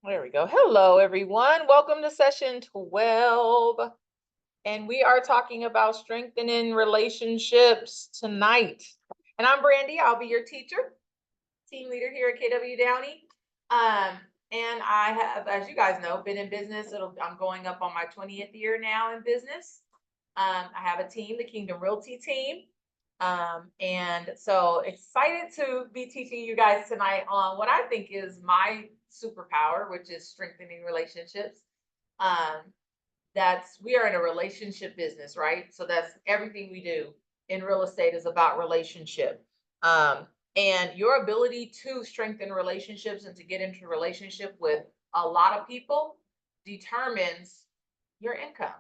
There we go. Hello, everyone. Welcome to session 12. And we are talking about strengthening relationships tonight. And I'm Brandy. I'll be your teacher, team leader here at KW Downey. And I have, as you guys know, been in business. I'm going up on my 20th year now in business. I have a team, the Kingdom Realty team. And so excited to be teaching you guys tonight on what I think is my superpower, which is strengthening relationships. We are in a relationship business, right? So that's everything we do in real estate is about relationship. And your ability to strengthen relationships and to get into a relationship with a lot of people determines your income,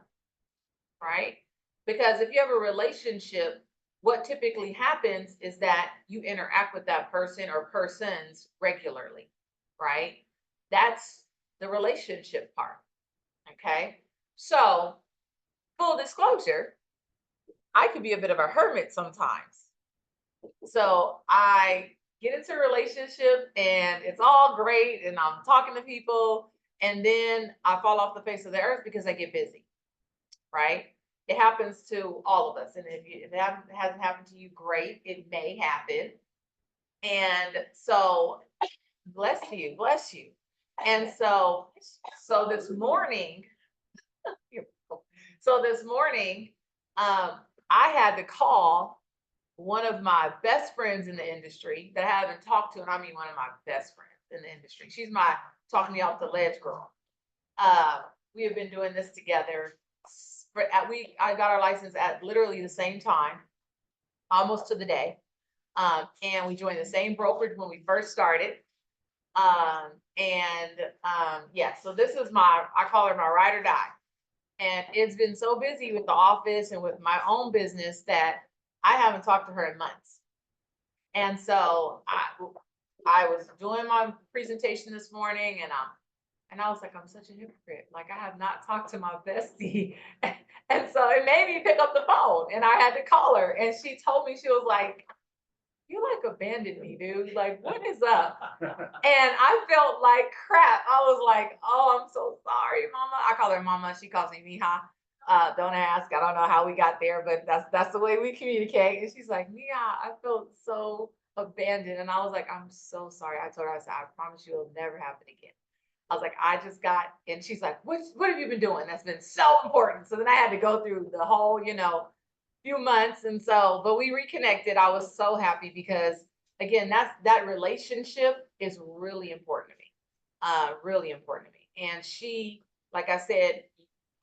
right? Because if you have a relationship, what typically happens is that you interact with that person or persons regularly, right? That's the relationship part. Okay. So, full disclosure, I could be a bit of a hermit sometimes. So, I get into a relationship and it's all great, and I'm talking to people, and then I fall off the face of the earth because I get busy, right? It happens to all of us. And if it hasn't happened to you, great. It may happen. And so, bless you, bless you. And so this morning, I had to call one of my best friends in the industry that I haven't talked to, and I mean one of my best friends in the industry. She's my talk me off the ledge girl. We have been doing this together. I got our license at literally the same time, almost to the day. And we joined the same brokerage when we first started. Yeah, so this is I call her my ride or die. And it's been so busy with the office and with my own business that I haven't talked to her in months. And so I was doing my presentation this morning, and I was like, I'm such a hypocrite. Like, I have not talked to my bestie. And so it made me pick up the phone, and I had to call her. And she told me, she was like, you like abandoned me, dude. Like, what is up? And I felt like crap. I was like, oh, I'm so sorry, mama. I call her mama. She calls me Mija. Don't ask. I don't know how we got there, but that's the way we communicate. And she's like, Mija, I felt so abandoned. And I was like, I'm so sorry. I told her, I said, I promise you it'll never happen again. I was like, I just got, and she's like, what have you been doing? That's been so important. So then I had to go through the whole, few months. And so, but we reconnected. I was so happy because again, that relationship is really important to me. Really important to me. And she, like I said,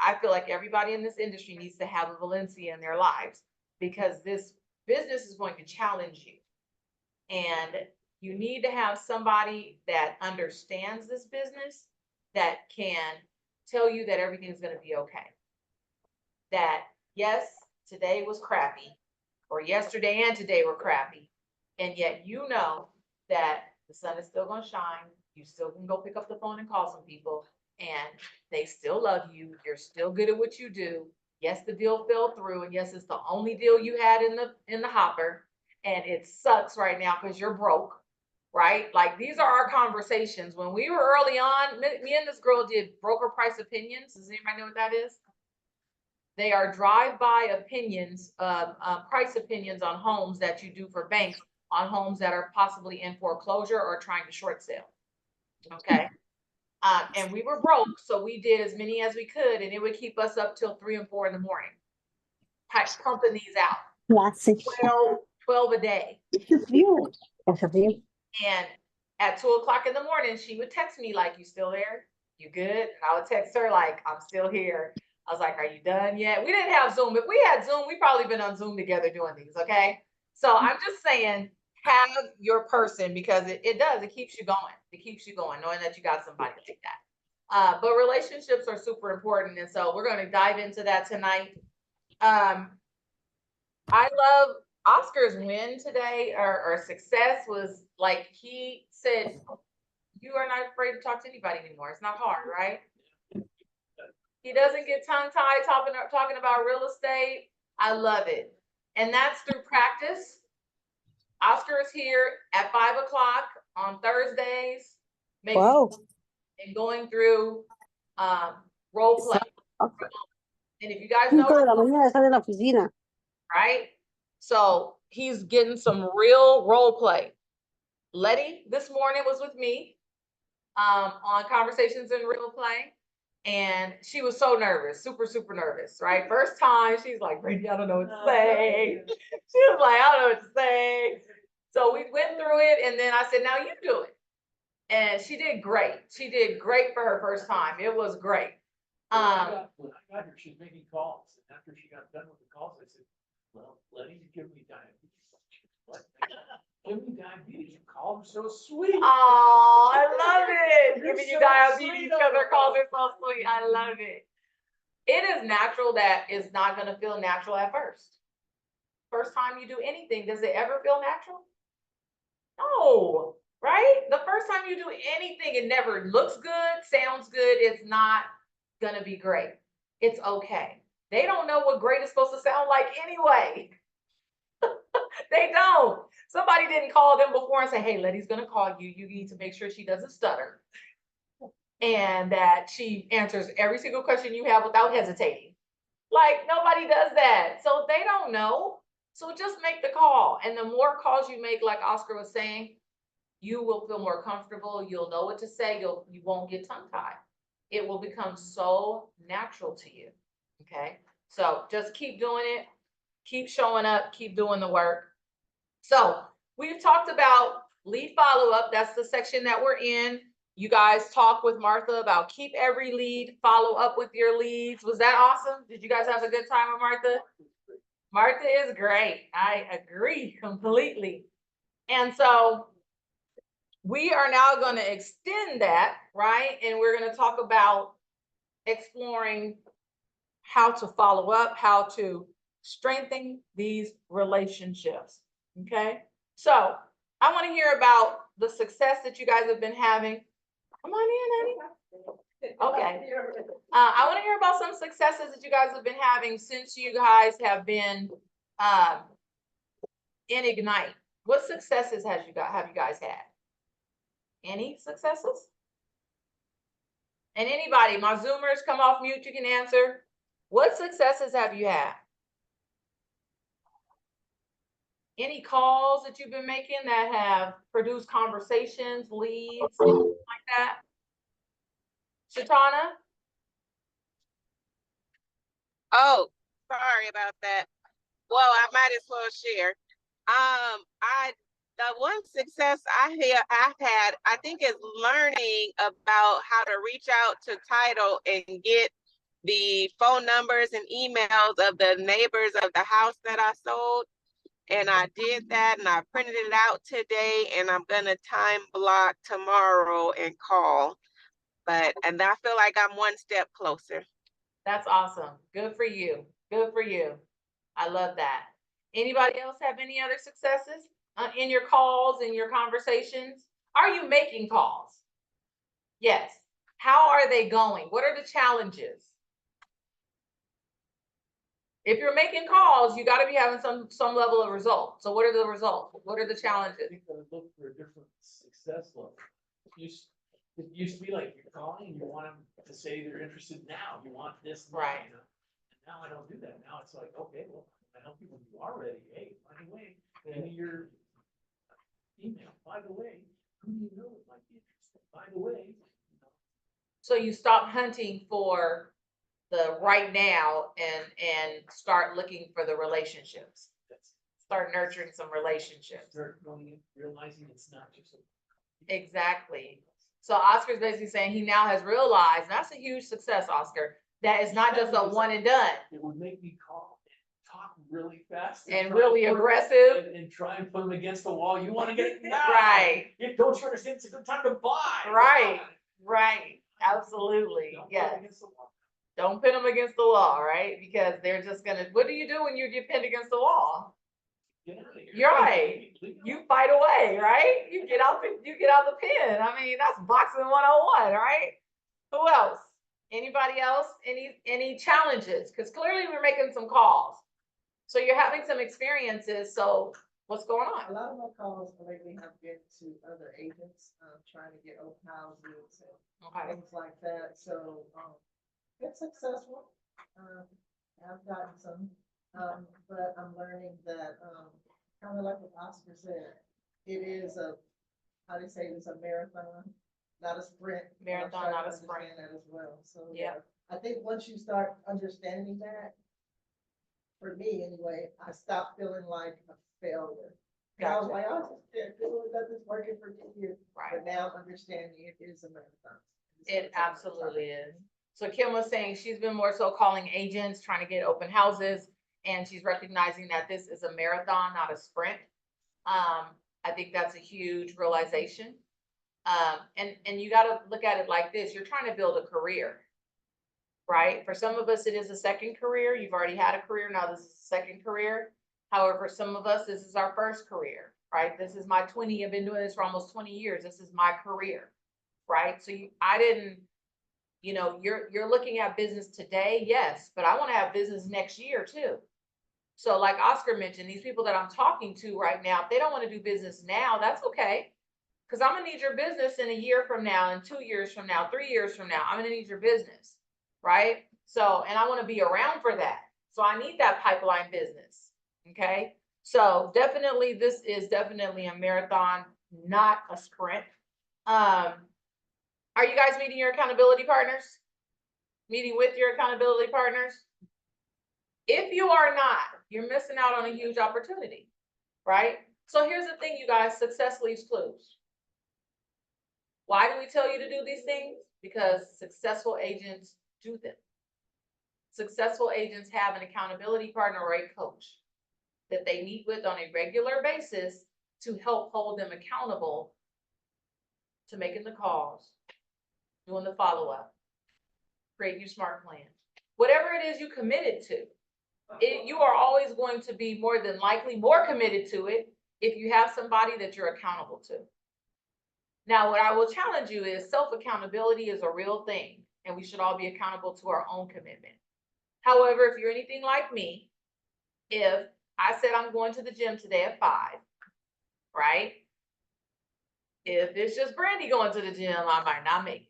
I feel like everybody in this industry needs to have a Valencia in their lives because this business is going to challenge you. And you need to have somebody that understands this business that can tell you that everything is going to be okay. That yes, today was crappy, or yesterday and today were crappy, and yet you know that the sun is still going to shine. You still can go pick up the phone and call some people, and they still love you. You're still good at what you do. Yes, the deal fell through, and yes, it's the only deal you had in the hopper, and it sucks right now because you're broke, right? Like, these are our conversations. When we were early on, me and this girl did broker price opinions. Does anybody know what that is? They are drive-by opinions, price opinions on homes that you do for banks on homes that are possibly in foreclosure or trying to short sale. Okay. And we were broke, so we did as many as we could, and it would keep us up till 3 and 4 in the morning, pumping these out. 12 a day. And at 2 o'clock in the morning, she would text me like, you still there? You good? And I would text her like, I'm still here. I was like, are you done yet? We didn't have Zoom. If we had Zoom, we probably been on Zoom together doing these, okay? So I'm just saying, have your person, because it keeps you going. It keeps you going, knowing that you got somebody like that. But relationships are super important. And so we're going to dive into that tonight. I love Oscar's win today, or success, was like, he said, you are not afraid to talk to anybody anymore. It's not hard, right? He doesn't get tongue-tied talking about real estate. I love it. And that's through practice. Oscar is here at 5 o'clock on Thursdays. Wow. and going through role play. Okay. And if you guys 5 know, de la mañana sale de la oficina. right? So he's getting some real role play. Letty this morning was with me on Conversations in Real Play. And she was so nervous, super, super nervous, right? First time, she's like, Brady, I don't know what to say. She was like, I don't know what to say. So we went through it, and then I said, now you do it. And she did great. She did great for her first time. It was great. When I got her, she's making calls, and after she got done with the calls, I said, well, Letty, you give me diabetes. What? Give me diabetes, you call them so sweet. Oh, I love it. You're Giving you so diabetes sweet because on her the calls are phone. so sweet. I love it. It is natural that it's not going to feel natural at first. First time you do anything, does it ever feel natural? No, right? The first time you do anything, it never looks good, sounds good. It's not going to be great. It's okay. They don't know what great is supposed to sound like anyway. They don't. Somebody didn't call them before and say, hey, Letty's going to call you. You need to make sure she doesn't stutter and that she answers every single question you have without hesitating. Like nobody does that. So they don't know. So just make the call. And the more calls you make, like Oscar was saying, you will feel more comfortable. You'll know what to say. You won't get tongue tied. It will become so natural to you. Okay. So just keep doing it. Keep showing up. Keep doing the work. So we've talked about lead follow-up. That's the section that we're in. You guys talk with Martha about keep every lead, follow up with your leads. Was that awesome? Did you guys have a good time with Martha? Martha is great. I agree completely. And so we are now going to extend that, right? And we're going to talk about exploring how to follow up, how to strengthen these relationships. Okay. So I want to hear about the success that you guys have been having. Come on in, honey. Okay. I want to hear about some successes that you guys have been having since you guys have been in Ignite. What successes have you guys had? Any successes? And anybody, my Zoomers, come off mute, you can answer. What successes have you had? Any calls that you've been making that have produced conversations, leads, anything like that? Shatana? Oh, sorry about that. Well, I might as well share. The one success I've had, I think, is learning about how to reach out to title and get the phone numbers and emails of the neighbors of the house that I sold. And I did that, and I printed it out today, and I'm gonna time block tomorrow and call. And I feel like I'm one step closer. That's awesome. Good for you. Good for you. I love that. Anybody else have any other successes in your calls, in your conversations? Are you making calls? Yes. How are they going? What are the challenges? If you're making calls, you got to be having some level of result. So what are the results? What are the challenges? I think they're looking for a different success level. It used to be like you're calling and you want them to say they're interested now. You want this now, right? You know? And now I don't do that. Now it's like, okay, well, I help you when you are ready. Hey, by the way, give me your email. By the way, who do you know that might be interested? By the way, you know. So you stop hunting for the right now and start looking for the relationships. Start nurturing some relationships. Start realizing it's not just exactly. So Oscar's basically saying he now has realized, and that's a huge success, Oscar, that it's not just a one and done. It would make me call and talk really fast and really aggressive and try and put them against the wall. You want to get it now. Right. Don't you understand? It's a good time to buy. Right. Right. Absolutely. Yes. Don't pin them against the wall, right? Because they're just gonna. What do you do when you get pinned against the wall? You're right. You fight away, right? You get out the pin. I mean, that's boxing 101, right? Who else? Anybody else? Any challenges? Because clearly we're making some calls. So you're having some experiences. So What's going A on? lot of my calls lately have been to other agents, trying to get open houses and Okay, things like that, so, it's successful. I've gotten some, but I'm learning that, kind of like what Oscar said, it is a, how do you say, it's a marathon, not a sprint. And I'm Marathon, starting not to a sprint. understand that as well, so, Yeah. I think once you start understanding that, for me anyway, I stopped feeling like a failure. And I was Gotcha. like, I just can't do it, nothing's working for me here, right. but now understanding it is a marathon. It absolutely is. So Kim was saying she's been more so calling agents, trying to get open houses, and she's recognizing that this is a marathon, not a sprint. I think that's a huge realization. And you gotta look at it like this, you're trying to build a career, right? For some of us, it is a second career. You've already had a career, now this is a second career. However, for some of us, this is our first career, right? This is my 20, I've been doing this for almost 20 years. This is my career, right? So I didn't, you're looking at business today, yes, but I want to have business next year too. So like Oscar mentioned, these people that I'm talking to right now, if they don't want to do business now, that's okay. Because I'm gonna need your business in a year from now, and 2 years from now, 3 years from now, I'm gonna need your business, right? So, and I want to be around for that. So I need that pipeline business. Okay. So definitely, this is definitely a marathon, not a sprint. Are you guys meeting your accountability partners? Meeting with your accountability partners? If you are not, you're missing out on a huge opportunity, right? So here's the thing, you guys, success leaves clues. Why do we tell you to do these things? Because successful agents do them. Successful agents have an accountability partner or a coach that they meet with on a regular basis to help hold them accountable to making the calls, doing the follow-up, creating your smart plan. Whatever it is you committed to, you are always going to be more than likely more committed to it if you have somebody that you're accountable to. Now, what I will challenge you is self-accountability is a real thing, and we should all be accountable to our own commitment. However, if you're anything like me, if I said I'm going to the gym today at 5, right? If it's just Brandy going to the gym, I might not make it.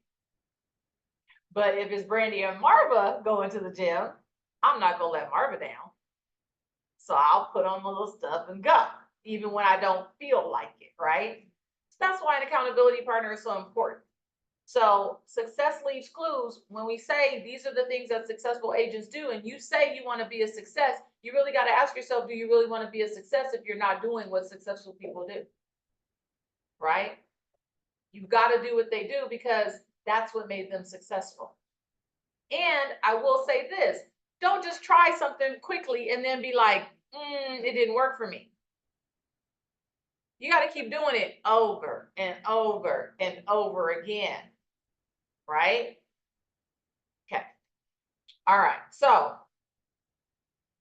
But if it's Brandy and Marva going to the gym, I'm not gonna let Marva down. So I'll put on my little stuff and go, even when I don't feel like it, right? So that's why an accountability partner is so important. So success leaves clues. When we say these are the things that successful agents do, and you say you want to be a success, you really got to ask yourself, do you really want to be a success if you're not doing what successful people do? Right? You've got to do what they do because that's what made them successful. And I will say this, don't just try something quickly and then be like, it didn't work for me. You got to keep doing it over and over and over again. Right? Okay. All right. So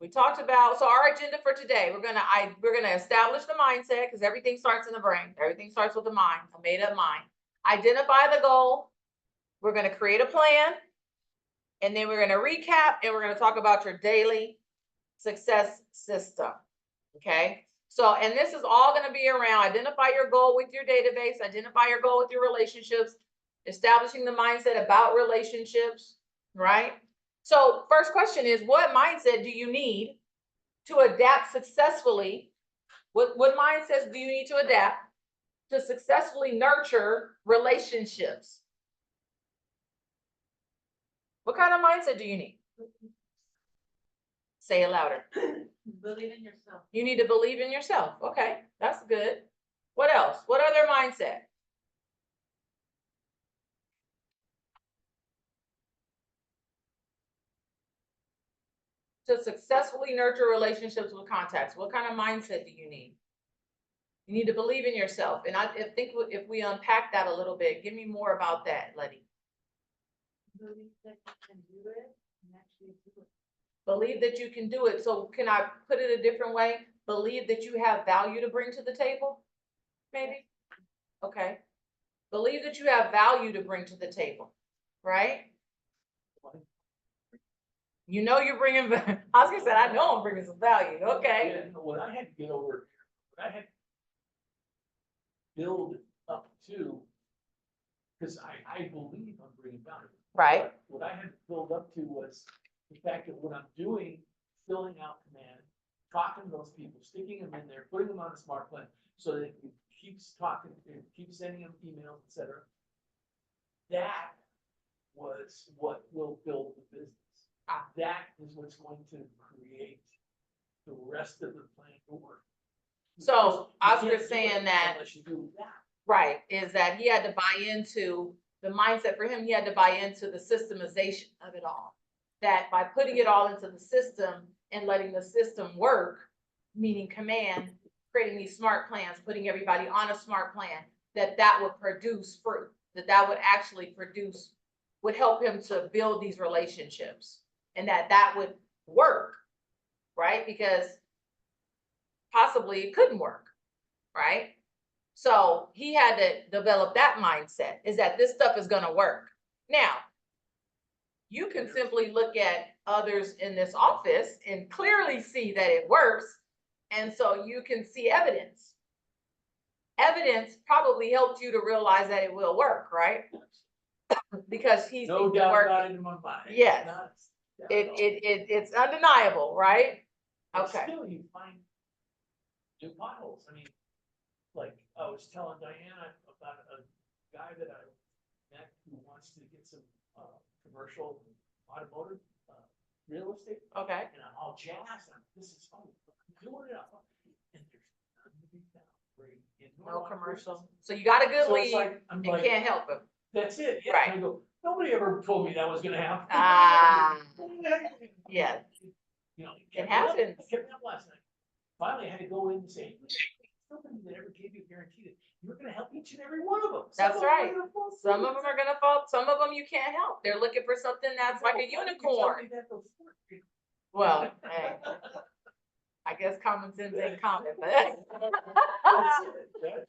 we talked about, so our agenda for today, we're gonna establish the mindset because everything starts in the brain. Everything starts with the mind, a made up mind. Identify the goal. We're gonna create a plan. And then we're gonna recap and we're gonna talk about your daily success system. Okay. So, and this is all gonna be around identify your goal with your database, identify your goal with your relationships, establishing the mindset about relationships, right? So first question is, what mindset do you need to adapt successfully? What mindsets do you need to adapt to successfully nurture relationships? What kind of mindset do you need? Say it louder. Believe in yourself. You need to believe in yourself. Okay, that's good. What else? What other mindset? To successfully nurture relationships with contacts, what kind of mindset do you need? You need to believe in yourself. And I think if we unpack that a little bit, give me more about that, Letty. Believe that you can do it and actually do it. Believe that you can do it. So can I put it a different way? Believe that you have value to bring to the table? Maybe? Okay. Believe that you have value to bring to the table, right? You know you're bringing, Oscar said, I know I'm bringing some value. Okay. Yeah, what I had to get over what I had build up to, because I believe I'm bringing value. Right. But what I had to build up to was the fact that what I'm doing, filling out command, talking to those people, sticking them in there, putting them on a smart plan, so that it keeps talking, it keeps sending them emails, et cetera. That was what will build the business. That is what's going to create the rest of the plan to work. So You Oscar's can't do saying it that, unless you do that. right, is that he had to buy into the mindset for him, he had to buy into the systemization of it all. That by putting it all into the system and letting the system work, meaning command, creating these smart plans, putting everybody on a smart plan, that would produce fruit, that would actually produce, would help him to build these relationships, and that would work, right? Because possibly it couldn't work, right? So he had to develop that mindset, is that this stuff is gonna work. Now, you can simply look at others in this office and clearly see that it works. And so you can see evidence. Evidence probably helped you to realize that it will work, right? Because he's No been doubt about working. it in my mind. Yes. Not a doubt It, at all. it's undeniable, right? But Okay. still, you find new potholes. I mean, like, I was telling Diana about a guy that I met who wants to get some, commercial automotive, real estate. Okay. And I'm all jazzed, this is fun, I'm doing it up. And there's none to be found right in No Norwalk. commercial. So you got a good So it's lead like, I'm and like, can't help it. that's it, yeah. Right. And I go, nobody ever told me that was gonna happen. Ah, yeah. You know, It happens. Kept me up last night. Finally, I had to go in and say, nobody that ever gave you a guarantee that you're gonna help each and every one of them. That's right. Some of them them are gonna fall, some of them you can't help. They're looking for something that's like a unicorn. Well, hey, I guess common sense ain't common, but.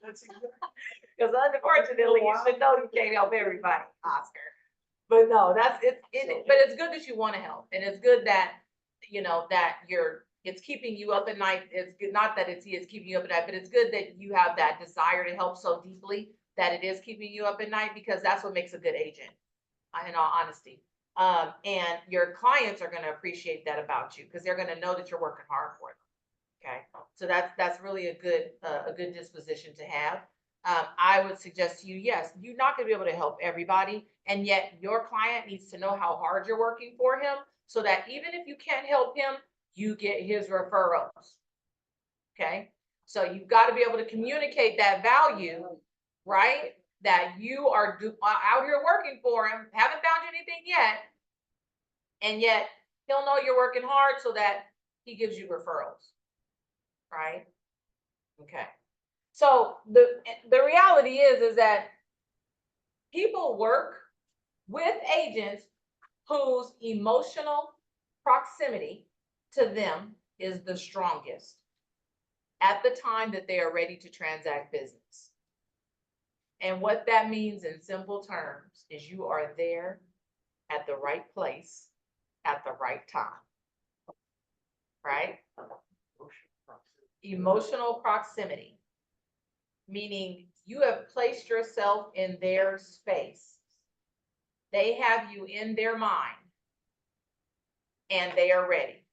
That's exactly. Because unfortunately, you should know you can't help everybody, Oscar. But no, but it's good that you want to help, and it's good that, you know, that it's keeping you up at night. It's good, not that it's keeping you up at night, but it's good that you have that desire to help so deeply that it is keeping you up at night, because that's what makes a good agent, in all honesty. And your clients are going to appreciate that about you, because they're going to know that you're working hard for them. Okay, so that's really a good disposition to have. I would suggest to you, yes, you're not going to be able to help everybody, and yet your client needs to know how hard you're working for him, so that even if you can't help him, you get his referrals. Okay, so you've got to be able to communicate that value, right? That you are out here working for him, haven't found anything yet, and yet he'll know you're working hard, so that he gives you referrals, right? Okay. So the reality is that people work with agents whose emotional proximity to them is the strongest at the time that they are ready to transact business. And what that means in simple terms is you are there at the right place at the right time, right? Emotional proximity, meaning you have placed yourself in their space. They have you in their mind, and they are ready.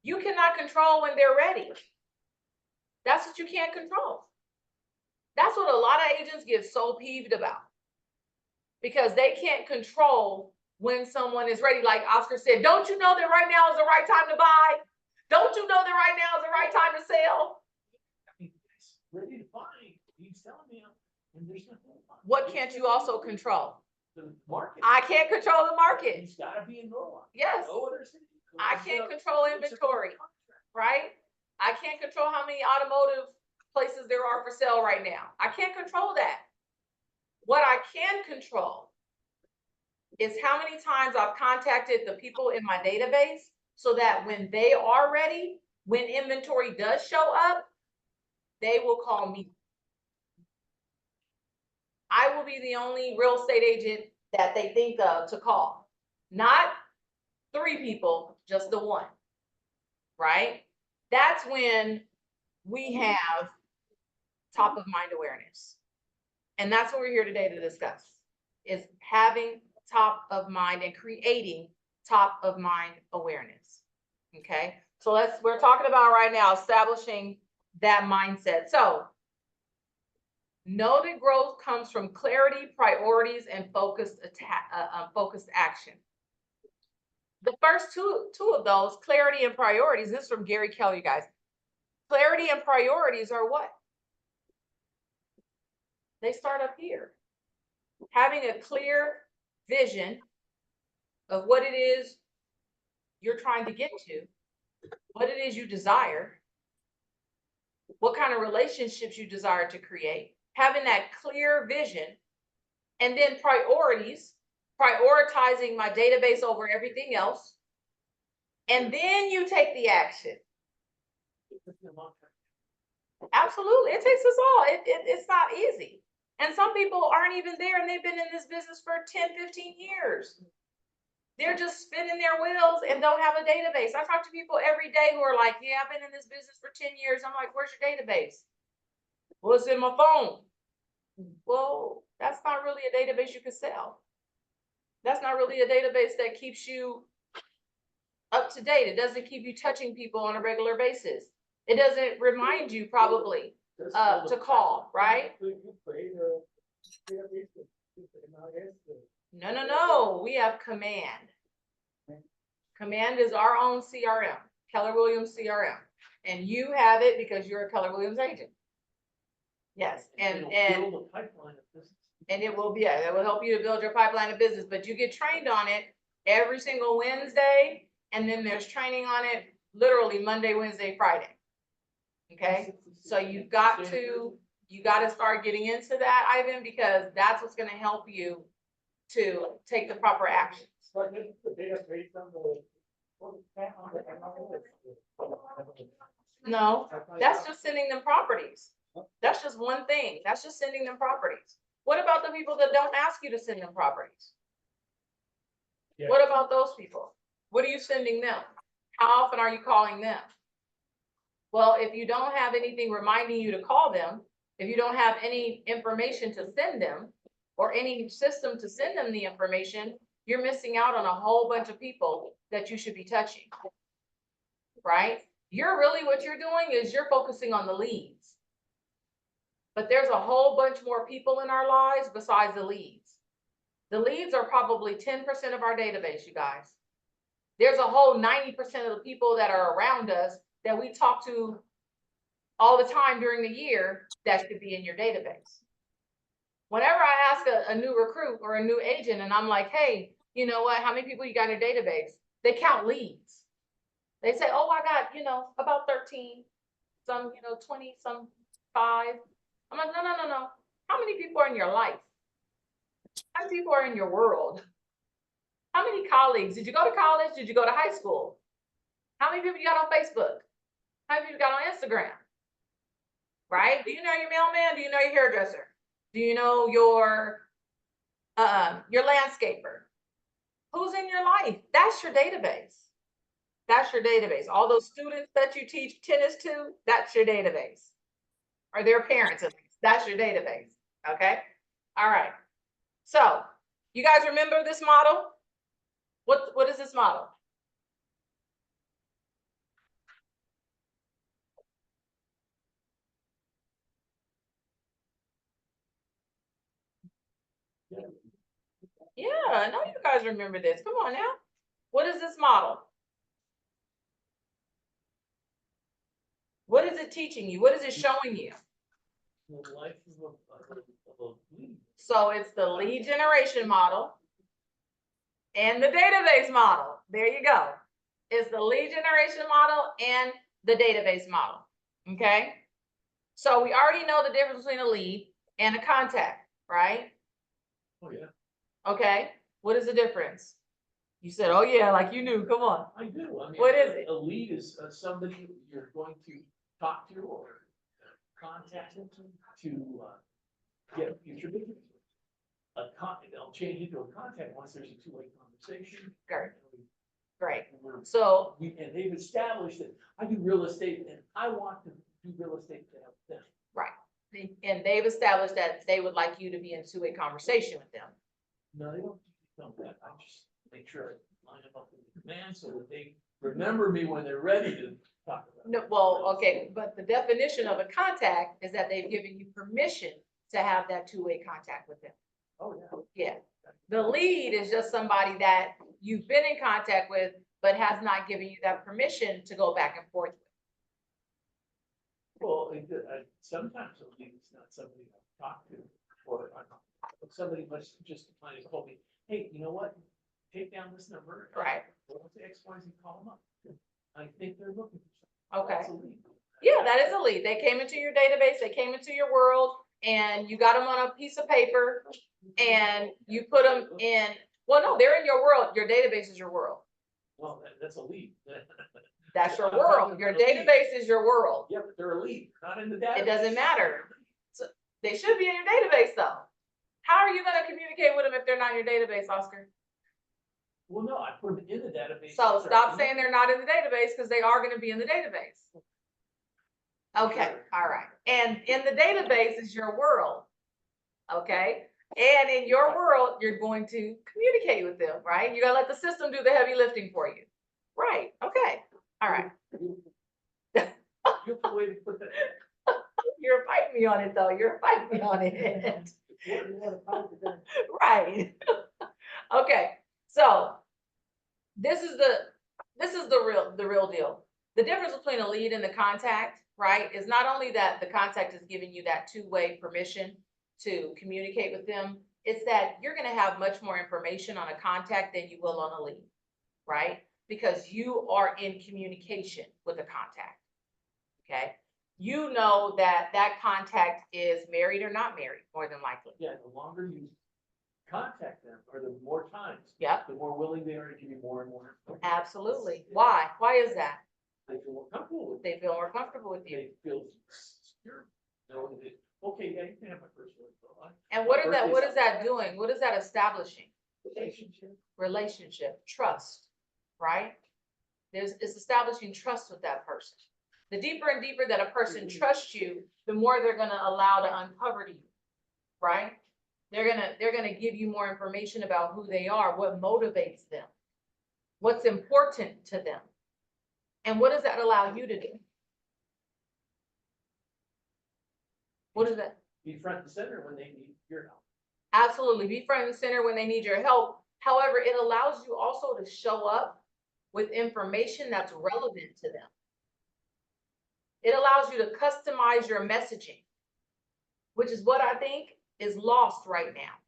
You cannot control when they're ready. That's what you can't control. That's what a lot of agents get so peeved about, because they can't control when someone is ready. Like Oscar said, don't you know that right now is the right time to buy? Don't you know that right now is the right time to sell? Ready to buy, he's telling me, and there's nothing. What can't you also control? The market. I can't control the market. He's gotta be in Norwalk. Yes. No other city. I can't control inventory, right? I can't control how many automotive places there are for sale right now. I can't control that. What I can control is how many times I've contacted the people in my database, so that when they are ready, when inventory does show up, they will call me. I will be the only real estate agent that they think of to call. Not 3 people, just the one, right? That's when we have top of mind awareness. And that's what we're here today to discuss, is having top of mind and creating top of mind awareness. Okay, so we're talking about right now establishing that mindset. So know that growth comes from clarity, priorities, and focused action. The first two of those, clarity and priorities, this is from Gary Keller, you guys. Clarity and priorities are what? They start up here. Having a clear vision of what it is you're trying to get to, what it is you desire, what kind of relationships you desire to create, having that clear vision, and then priorities, prioritizing my database over everything else, and then you take the action. Absolutely, it takes us all. It's not easy. And some people aren't even there and they've been in this business for 10, 15 years. They're just spinning their wheels and don't have a database. I talk to people every day who are like, yeah, I've been in this business for 10 years. I'm like, where's your database? Well, it's in my phone. Well, that's not really a database you can sell. That's not really a database that keeps you up to date. It doesn't keep you touching people on a regular basis. It doesn't remind you probably to call, right? No. We have Command. Command is our own CRM, Keller Williams CRM. And you have it because you're a Keller Williams agent. Yes, and Build a pipeline of business. and it will be, yeah, that will help you to build your pipeline of business, but you get trained on it every single Wednesday. And then there's training on it literally Monday, Wednesday, Friday. Okay, so you've got to start getting into that, Ivan, because that's what's going to help you to take the proper actions. No, that's just sending them properties. That's just one thing. That's just sending them properties. What about the people that don't ask you to send them properties? Yeah. What about those people? What are you sending them? How often are you calling them? Well, if you don't have anything reminding you to call them, if you don't have any information to send them or any system to send them the information, you're missing out on a whole bunch of people that you should be touching, right? What you're doing is you're focusing on the leads. But there's a whole bunch more people in our lives besides the leads. The leads are probably 10% of our database, you guys. There's a whole 90% of the people that are around us that we talk to all the time during the year that should be in your database. Whenever I ask a new recruit or a new agent and I'm like, hey, you know what, how many people you got in your database? They count leads. They say, oh, I got, about 13, some, 20, some 5. I'm like, no. How many people are in your life? How many people are in your world? How many colleagues? Did you go to college? Did you go to high school? How many people you got on Facebook? How many people you got on Instagram? Right? Do you know your mailman? Do you know your hairdresser? Do you know your landscaper? Who's in your life? That's your database. That's your database. All those students that you teach tennis to, that's your database. Or their parents, at least. That's your database. Okay? All right. So, you guys remember this model? What is this model? Yeah, I know you guys remember this. Come on now. What is this model? What is it teaching you? What is it showing you? The life of a lead. So it's the lead generation model and the database model. There you go. It's the lead generation model and the database model. Okay. So we already know the difference between a lead and a contact, right? Oh, yeah. Okay. What is the difference? You said, oh yeah, like you knew. Come on. I do. I mean, What is it? A lead is somebody you're going to talk to or contact them to get a future business. They'll change into a contact once there's a two-way conversation. Great. So And they've established that I do real estate and I want to do real estate to help them. right. And they've established that they would like you to be in two-way conversation with them. No, they don't tell that. I just make sure I line them up with the command so that they remember me when they're ready to talk about it. No, well, okay, but the definition of a contact is that they've given you permission to have that two-way contact with them. Oh, yeah. Yeah. The lead is just somebody that you've been in contact with, but has not given you that permission to go back and forth with. Well, sometimes a lead is not somebody I've talked to, or somebody must just kind of told me, hey, you know what? Take down this number. Right. Well, what's the X, Y, Z, call them up. I think they're looking for something. Okay. That's a lead. Yeah, that is a lead. They came into your database, they came into your world, and you got them on a piece of paper and you put them in, well, no, they're in your world. Your database is your world. Well, that's a lead. That's your world. Your database is your world. Yeah, but they're a lead, not in the database. It doesn't matter. So they should be in your database though. How are you gonna communicate with them if they're not in your database, Oscar? Well, no, I put them in the database. So stop saying they're not in the database because they are gonna be in the database. Okay, all right. And in the database is your world. Okay? And in your world, you're going to communicate with them, right? You gotta let the system do the heavy lifting for you. Right, okay, all right. Beautiful way to put that. You're fighting me on it though, you're fighting me on it. Right. Okay, so this is the real deal. The difference between a lead and the contact, right, is not only that the contact is giving you that two-way permission to communicate with them, it's that you're gonna have much more information on a contact than you will on a lead, right? Because you are in communication with a contact, okay? You know that that contact is married or not married, more than likely. Yeah, the longer you contact them, or the more times, Yep, the more willing they are to give you more and more. absolutely. Why? Why is that? They feel more comfortable with They feel more comfortable with you. you. They feel secure. Knowing that, okay, yeah, you can have my personal info. And what is that doing? What is that establishing? Relationship. Relationship, trust, right? It's establishing trust with that person. The deeper and deeper that a person trusts you, the more they're gonna allow to uncover to you, right? They're gonna give you more information about who they are, what motivates them, what's important to them. And what does that allow you to do? What is that? Be front and center when they need your help. Absolutely, be front and center when they need your help. However, it allows you also to show up with information that's relevant to them. It allows you to customize your messaging, which is what I think is lost right now.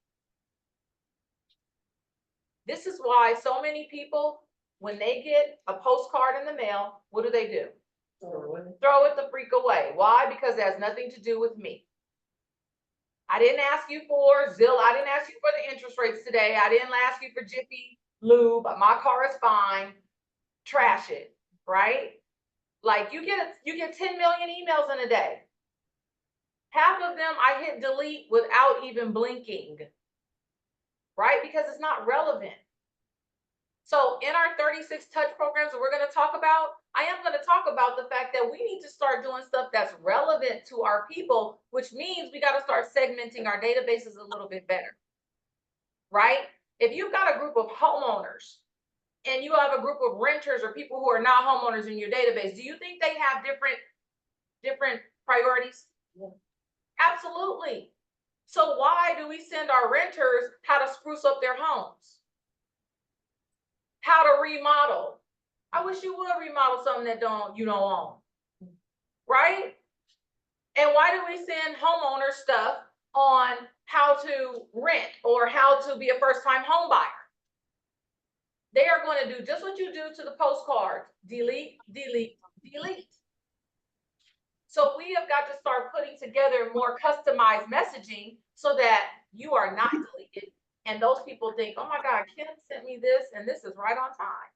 This is why so many people, when they get a postcard in the mail, what do? Throw it the freak away. Why? Because it has nothing to do with me. I didn't ask you for I didn't ask you for the interest rates today. I didn't ask you for Jiffy Lube. My car is fine. Trash it, right? Like you get 10 million emails in a day. Half of them I hit delete without even blinking, right? Because it's not relevant. So in our 36 touch programs that we're going to talk about, I am going to talk about the fact that we need to start doing stuff that's relevant to our people, which means we got to start segmenting our databases a little bit better, right? If you've got a group of homeowners and you have a group of renters or people who are not homeowners in your database, do you think they have different priorities? Yeah. Absolutely. So why do we send our renters how to spruce up their homes? How to remodel? I wish you would remodel something that you don't own, right? And why do we send homeowners stuff on how to rent or how to be a first-time home buyer? They are going to do just what you do to the postcards: delete, delete, delete. So we have got to start putting together more customized messaging so that you are not deleted. And those people think, oh my God, Kim sent me this and this is right on time.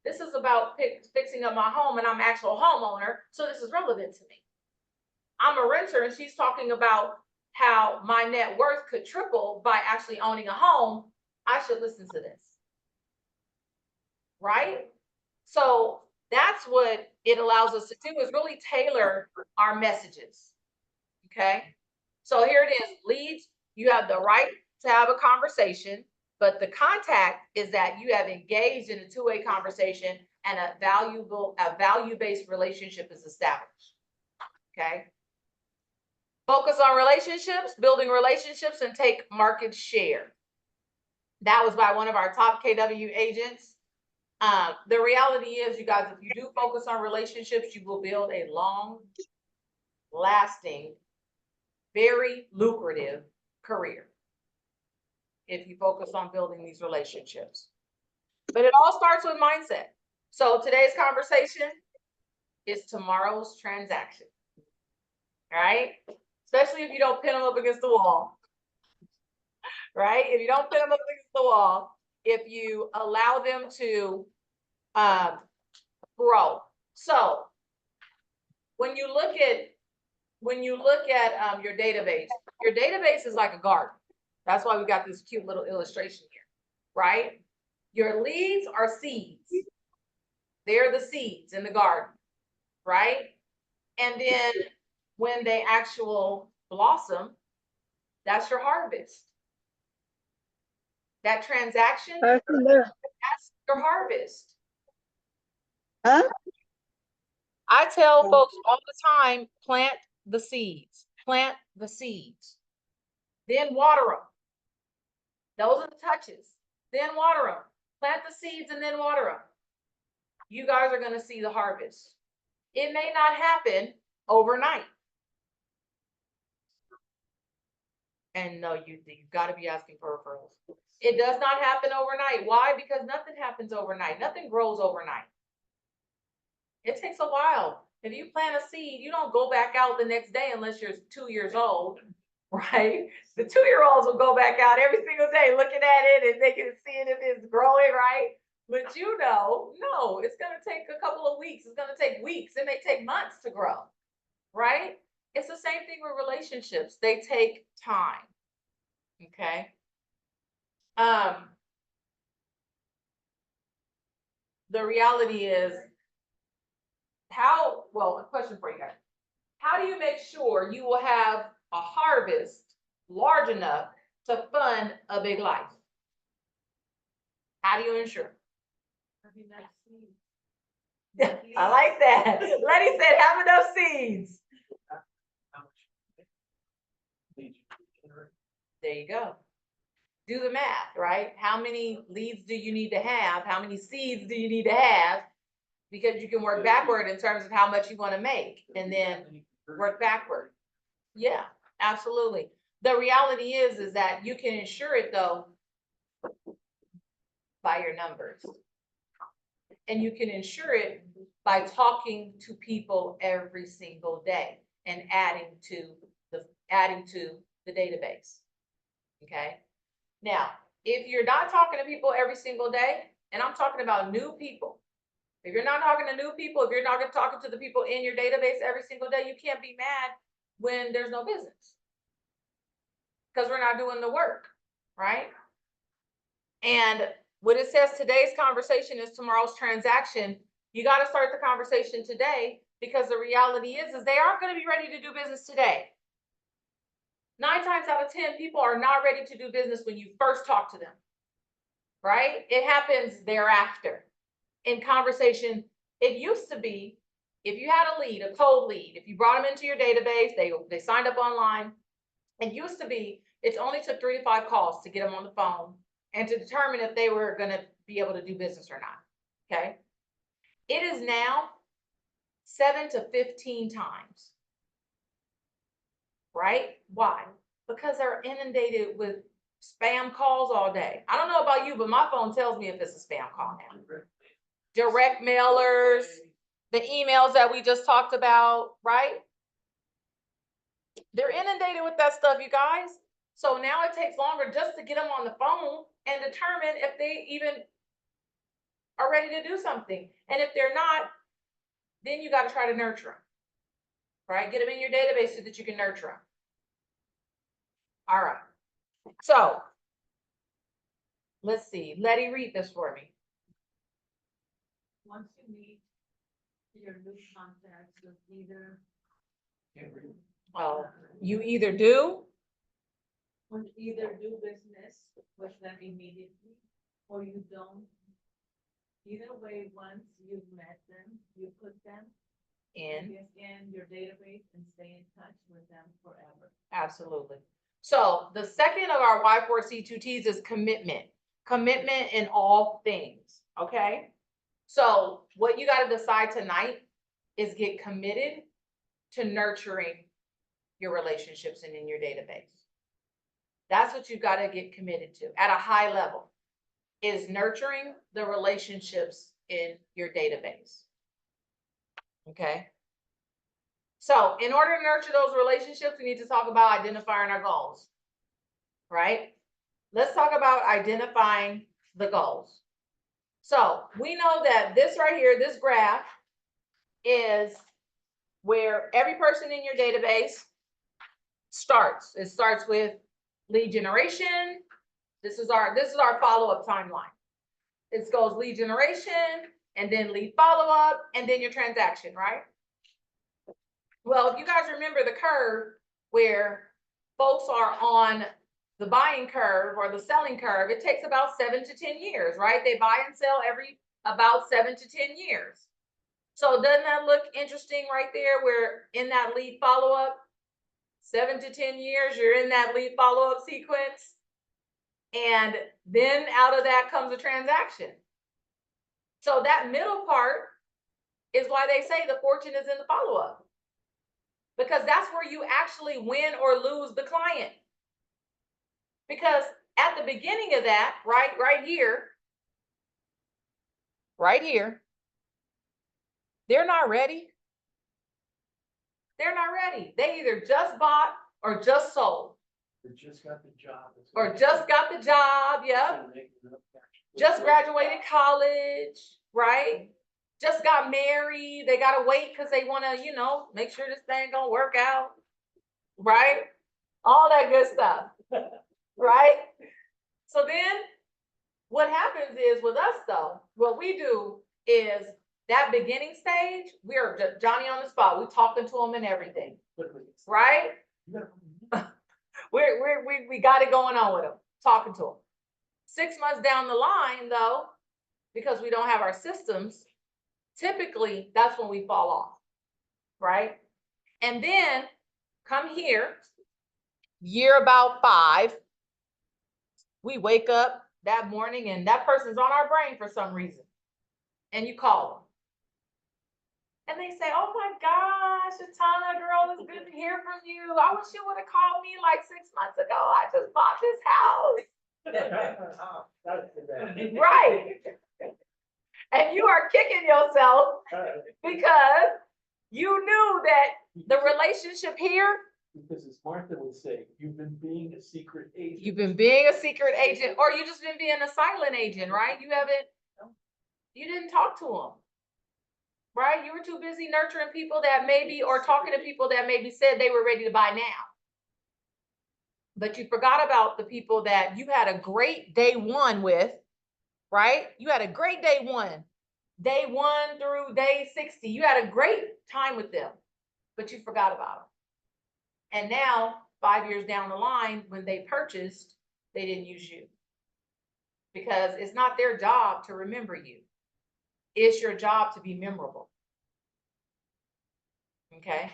This is about fixing up my home and I'm an actual homeowner, so this is relevant to me. I'm a renter and she's talking about how my net worth could triple by actually owning a home. I should listen to this, right? So That's what it allows us to do, is really tailor our messages. Okay. So here it is, leads, you have the right to have a conversation, but the contact is that you have engaged in a two-way conversation and a value-based relationship is established. Okay. Focus on relationships, building relationships, and take market share. That was by one of our top KW agents. The reality is, you guys, if you do focus on relationships, you will build a long lasting, very lucrative career if you focus on building these relationships. But it all starts with mindset. So today's conversation is tomorrow's transaction. All right? Especially if you don't pin them up against the wall. Right? If you don't pin them up against the wall, if you allow them to grow. So when you look at your database is like a garden. That's why we got this cute little illustration here, right? Your leads are seeds. They're the seeds in the garden, right? And then when they actual blossom, that's your harvest. That transaction, that's your harvest. Huh? I tell folks all the time, plant the seeds, then water them. Those are the touches. Then water them. Plant the seeds and then water them. You guys are going to see the harvest. It may not happen overnight. And no, you've got to be asking for referrals. It does not happen overnight. Why? Because nothing happens overnight. Nothing grows overnight. It takes a while. If you plant a seed, you don't go back out the next day unless you're 2 years old, right? The 2-year-olds will go back out every single day looking at it and seeing if it's growing, right? But no, it's going to take a couple of weeks. It's going to take weeks. It may take months to grow, right? It's the same thing with relationships. They take time. Okay. The reality is, a question for you guys. How do you make sure you will have a harvest large enough to fund a big life? How do you ensure? I like that. Letty said, have enough seeds. How much leads you generate? There you go. Do the math, right? How many leads do you need to have? How many seeds do you need to have? Because you can work backward in terms of how much you want to make and then work backward. Yeah, absolutely. The reality is that you can ensure it though by your numbers. And you can ensure it by talking to people every single day and adding to the database. Okay. Now, if you're not talking to people every single day, and I'm talking about new people, if you're not talking to new people, if you're not talking to the people in your database every single day, you can't be mad when there's no business. Because we're not doing the work, right? And when it says today's conversation is tomorrow's transaction, you got to start the conversation today, because the reality is they aren't going to be ready to do business today. 9 times out of 10, people are not ready to do business when you first talk to them, right? It happens thereafter. In conversation, it used to be, if you had a lead, a cold lead, if you brought them into your database, they signed up online. It used to be, it only took 3 to 5 calls to get them on the phone and to determine if they were going to be able to do business or not. Okay. It is now 7 to 15 times. Right? Why? Because they're inundated with spam calls all day. I don't know about you, but my phone tells me if it's a spam call now. Direct mailers, the emails that we just talked about, right? They're inundated with that stuff, you guys. So now it takes longer just to get them on the phone and determine if they even are ready to do something. And if they're not, then you got to try to nurture them, right? Get them in your database so that you can nurture them. All right. So let's see. Letty, read this for me. Once you meet Your new contacts with either, Can't read. Well, you either do, would either do business with them immediately, or you don't. Either way, once you've met them, you put them in, in your database and stay in touch with them forever. absolutely. So the second of our Y4C2Ts is commitment. Commitment in all things, okay? So what you got to decide tonight is get committed to nurturing your relationships and in your database. That's what you've got to get committed to at a high level, is nurturing the relationships in your database. Okay? So in order to nurture those relationships, we need to talk about identifying our goals, right? Let's talk about identifying the goals. So we know that this right here, this graph, is where every person in your database starts. It starts with lead generation. This is our follow-up timeline. It goes lead generation, and then lead follow-up, and then your transaction, right? Well, if you guys remember the curve where folks are on the buying curve or the selling curve, it takes about 7 to 10 years, right? They buy and sell every about 7 to 10 years. So doesn't that look interesting right there, where in that lead follow-up, 7 to 10 years, you're in that lead follow-up sequence. And then out of that comes a transaction. So that middle part is why they say the fortune is in the follow-up, because that's where you actually win or lose the client. Because at the beginning of that, right here, they're not ready. They're not ready. They either just bought or just sold. They just got the job. Or just got the job, yep. Just graduated college, right? Just got married. They gotta wait because they wanna, make sure this thing gonna work out, right? All that good stuff, right? So then what happens is with us though, what we do is that beginning stage, we're Johnny on the spot. We talking to them and everything, right? We got it going on with them, talking to them. 6 months down the line though, because we don't have our systems, typically that's when we fall off, right? And then come here, year about 5, we wake up that morning and that person's on our brain for some reason. And you call them. And they say, oh my gosh, Shatana, girl, it's good to hear from you. I wish you would have called me like 6 months ago. I just bought this house. Right. And you are kicking yourself because you knew that the relationship here. Because as Martha would say, you've been being a secret agent. You've been being a secret agent, or you just been being a silent agent, right? You didn't talk to them, right? You were too busy nurturing people that maybe, or talking to people that maybe said they were ready to buy now. But you forgot about the people that you had a great day one with, right? You had a great day one through day 60. You had a great time with them, but you forgot about them. And now 5 years down the line, when they purchased, they didn't use you, because it's not their job to remember you. It's your job to be memorable. Okay?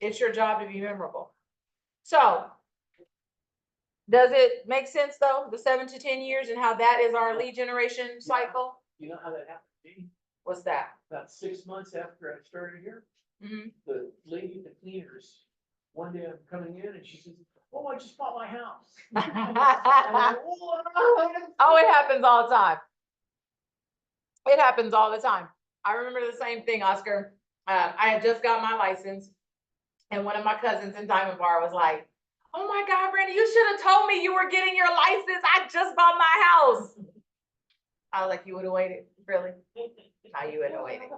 It's your job to be memorable. So does it make sense though, the 7 to 10 years and how that is our lead generation cycle? You know how that happened to me? What's that? About 6 months after I started here, Mm-hmm. the lady, the cleaners, one day I'm coming in and she says, oh, I just bought my house. Oh, it happens all the time. It happens all the time. I remember the same thing, Oscar. I had just got my license, and one of my cousins in Diamond Bar was like, oh my God, Brandy, you should have told me you were getting your license. I just bought my house. I was like, you would have waited, really? No, you would have waited,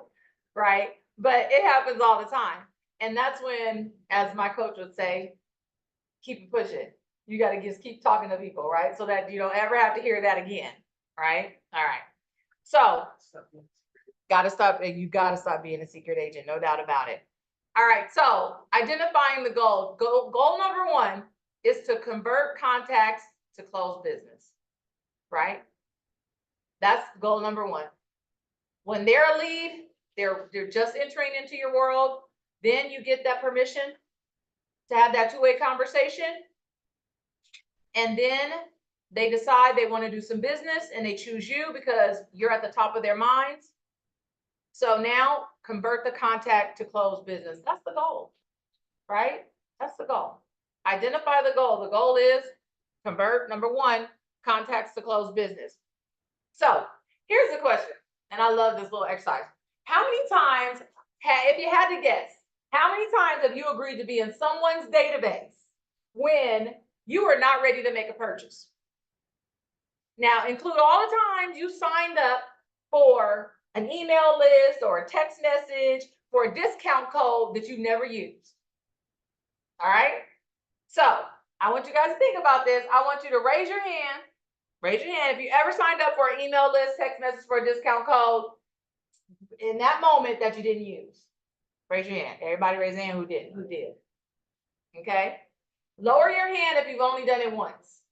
right? But it happens all the time. And that's when, as my coach would say, keep it pushing. You got to just keep talking to people, right? So that you don't ever have to hear that again, right? All right. So Gotta stop, you gotta stop being a secret agent, no doubt about it. All right, so identifying the goal. Goal number one is to convert contacts to close business, right? That's goal number one. When they're a lead, they're just entering into your world, then you get that permission to have that two-way conversation. And then they decide they want to do some business and they choose you because you're at the top of their minds. So now convert the contact to close business. That's the goal, right? That's the goal. Identify the goal. The goal is convert, number one, contacts to close business. So here's the question, and I love this little exercise. How many times, if you had to guess, how many times have you agreed to be in someone's database when you are not ready to make a purchase? Now, include all the times you signed up for an email list or a text message for a discount code that you never used. All right? So I want you guys to think about this. I want you to raise your hand. Raise your hand if you ever signed up for an email list, text message for a discount code in that moment that you didn't use. Raise your hand. Everybody raise their hand who didn't. Who did? Okay? Lower your hand if you've only done it once.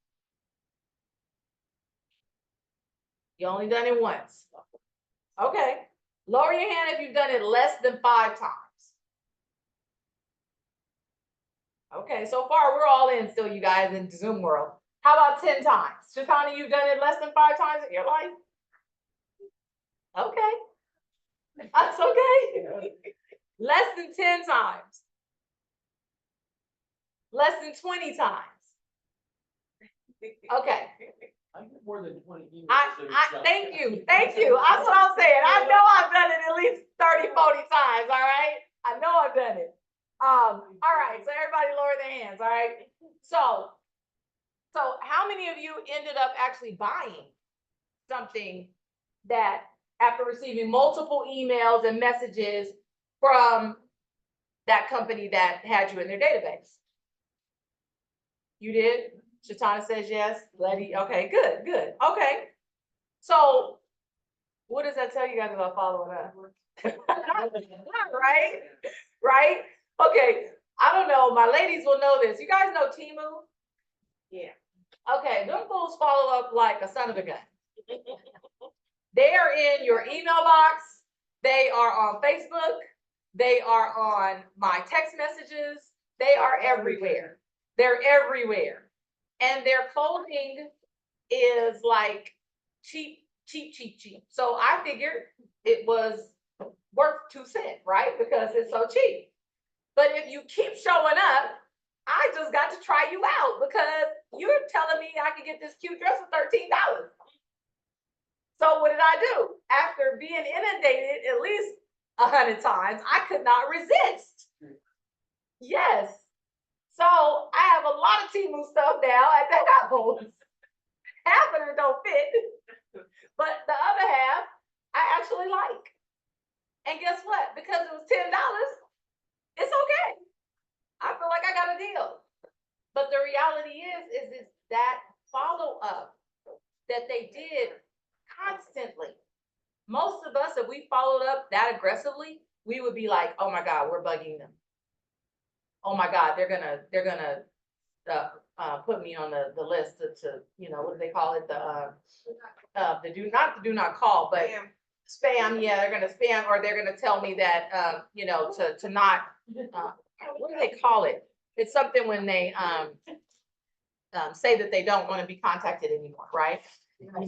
You only done it once. Okay. Lower your hand if you've done it less than 5 times. Okay, so far we're all in still, you guys, in Zoom world. How about 10 times? Shatani, you've done it less than 5 times in your life? Okay. That's okay. Less than 10 times. Less than 20 times. Okay. I get more than 20 emails. Thank you. Thank you. That's what I'm saying. I know I've done it at least 30, 40 times. All right. I know I've done it. All right. So everybody lower their hands. All right. So how many of you ended up actually buying something that after receiving multiple emails and messages from that company that had you in their database? You did? Shatana says yes. Letty, okay, good, good. Okay. So what does that tell you guys about following up? Right? Right? Okay. I don't know. My ladies will know this. You guys know Temu? Yeah. Okay, them fools follow up like a son of a gun. They are in your email box. They are on Facebook. They are on my text messages. They are everywhere. They're everywhere. And their clothing is like cheap. So I figured it was worth 2 cents, right? Because it's so cheap. But if you keep showing up, I just got to try you out because you're telling me I could get this cute dress for $13. So what did I do? After being inundated at least 100 times, I could not resist. Yes. So I have a lot of Temu stuff now at the house. Half of it don't fit, but the other half I actually like. And guess what? Because it was $10, it's okay. I feel like I got a deal. But the reality is that follow up that they did constantly. Most of us, if we followed up that aggressively, we would be like, oh my God, we're bugging them. Oh my God, they're gonna put me on the list to you know, what do they call it? The do not call, but spam. Yeah, they're gonna spam, or they're gonna tell me that you know, to not what do they call it? It's something when they say that they don't want to be contacted anymore, right?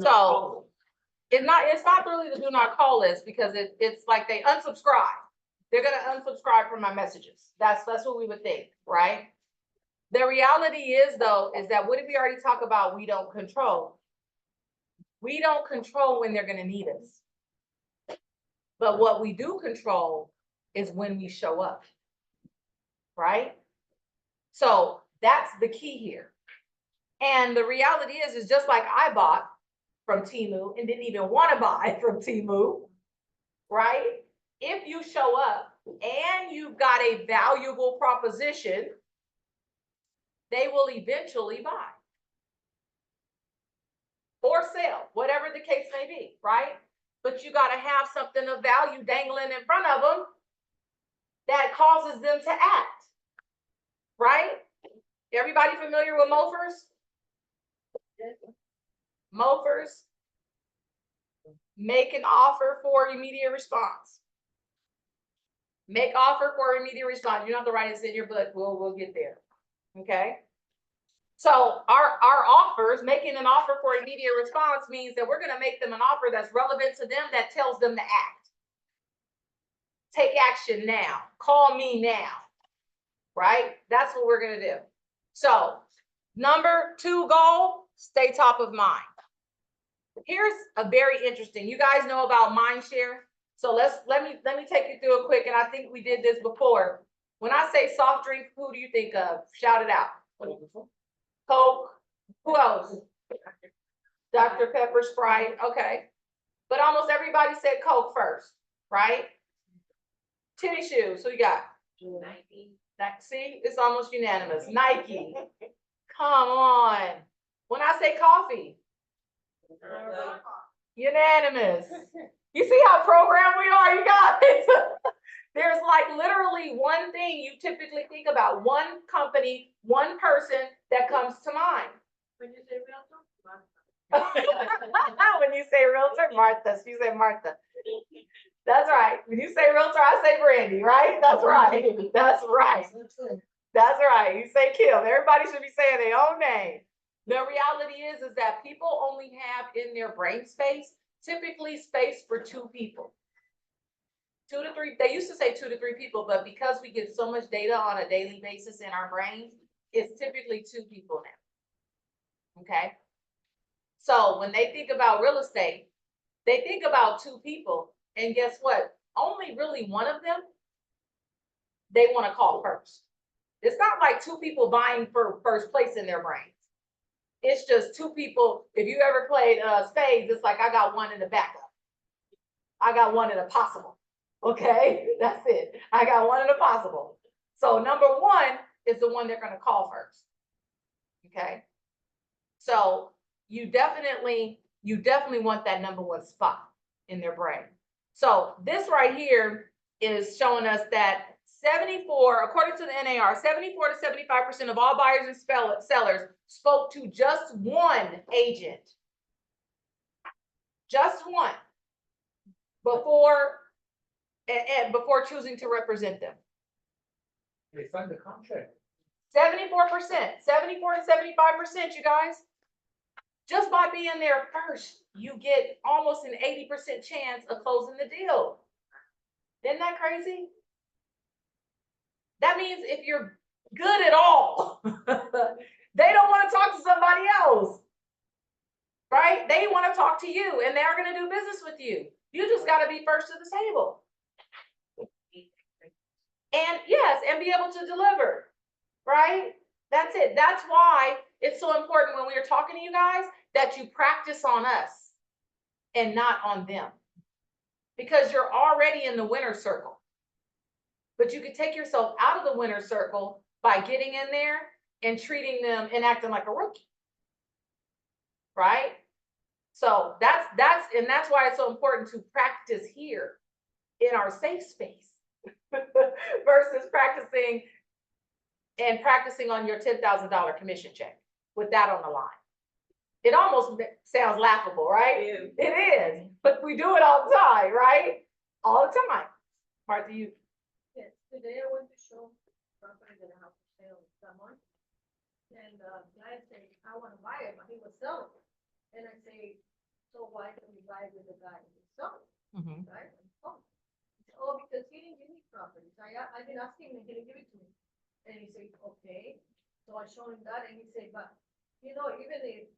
So it's not really the do not call list because it's like they unsubscribe. They're gonna unsubscribe from my messages. That's what we would think, right? The reality is though, is that what did we already talk about? We don't control. We don't control when they're gonna need us. But what we do control is when we show up, right? So that's the key here. And the reality is just like I bought from Temu and didn't even want to buy from Temu, right? If you show up and you've got a valuable proposition, they will eventually buy or sell, whatever the case may be, right? but you gotta have something of value dangling in front of them that causes them to act, right? Everybody familiar with mofers? Mofers make an offer for immediate response. Make offer for immediate response. You don't have to write it in your book. We'll get there. Okay. So our offers, making an offer for immediate response means that we're going to make them an offer that's relevant to them, that tells them to act. Take action now. Call me now. Right? That's what we're going to do. So number 2 goal, stay top of mind. Here's a very interesting, you guys know about mind share. So let me take you through it quick. And I think we did this before. When I say soft drink, who do you think of? Shout it out. Coke. Who else? Dr. Pepper, Sprite. Okay. But almost everybody said Coke first, right? Tennis shoes. Who you got? Nike. See, it's almost unanimous. Nike. Come on. When I say coffee, unanimous. You see how programmed we are, you guys? There's like literally one thing you typically think about, one company, one person that comes to mind. When you say realtor, When you say realtor, Martha. She said Martha. That's right. When you say realtor, I say Brandy, right? That's right. That's right. That's right. You say Kim. Everybody should be saying their own name. The reality is that people only have in their brain space, typically space for 2 people. 2 to 3, they used to say 2 to 3 people, but because we get so much data on a daily basis in our brains, it's typically 2 people now. Okay. So when they think about real estate, they think about 2 people, and guess what? Only really one of them they want to call first. It's not like 2 people vying for first place in their brains. It's just 2 people. If you ever played spades, it's like I got one in the backup. I got one in a possible. Okay, that's it. I got one in a possible. So number 1 is the one they're going to call first. Okay. So you definitely want that number 1 spot in their brain. So this right here is showing us that 74, according to the NAR, 74 to 75% of all buyers and sellers spoke to just one agent. Just one. Before choosing to represent them. They signed the contract. 74%, 74 to 75%, you guys. Just by being there first, you get almost an 80% chance of closing the deal. Isn't that crazy? That means if you're good at all, they don't want to talk to somebody else, right? They want to talk to you, and they're going to do business with you. You just got to be first to the table. And yes, and be able to deliver, right? That's it. That's why it's so important when we're talking to you guys that you practice on us and not on them, because you're already in the winner's circle. But you could take yourself out of the winner's circle by getting in there and treating them and acting like a rookie, right? So that's why it's so important to practice here in our safe space versus practicing on your $10,000 commission check with that on the line. It almost sounds laughable, right? It is, but we do it all the time, right? All the time. Martha, you. yes, today I went to show property that I have for sale with someone. And the guy said, I want to buy it, but he was selling it. And I say, so why don't you buy it with the guy who's selling it, right? Oh, because he didn't give me property. So I've been asking him, he didn't give it to me. And he said, okay. So I showed him that, and he said, but even if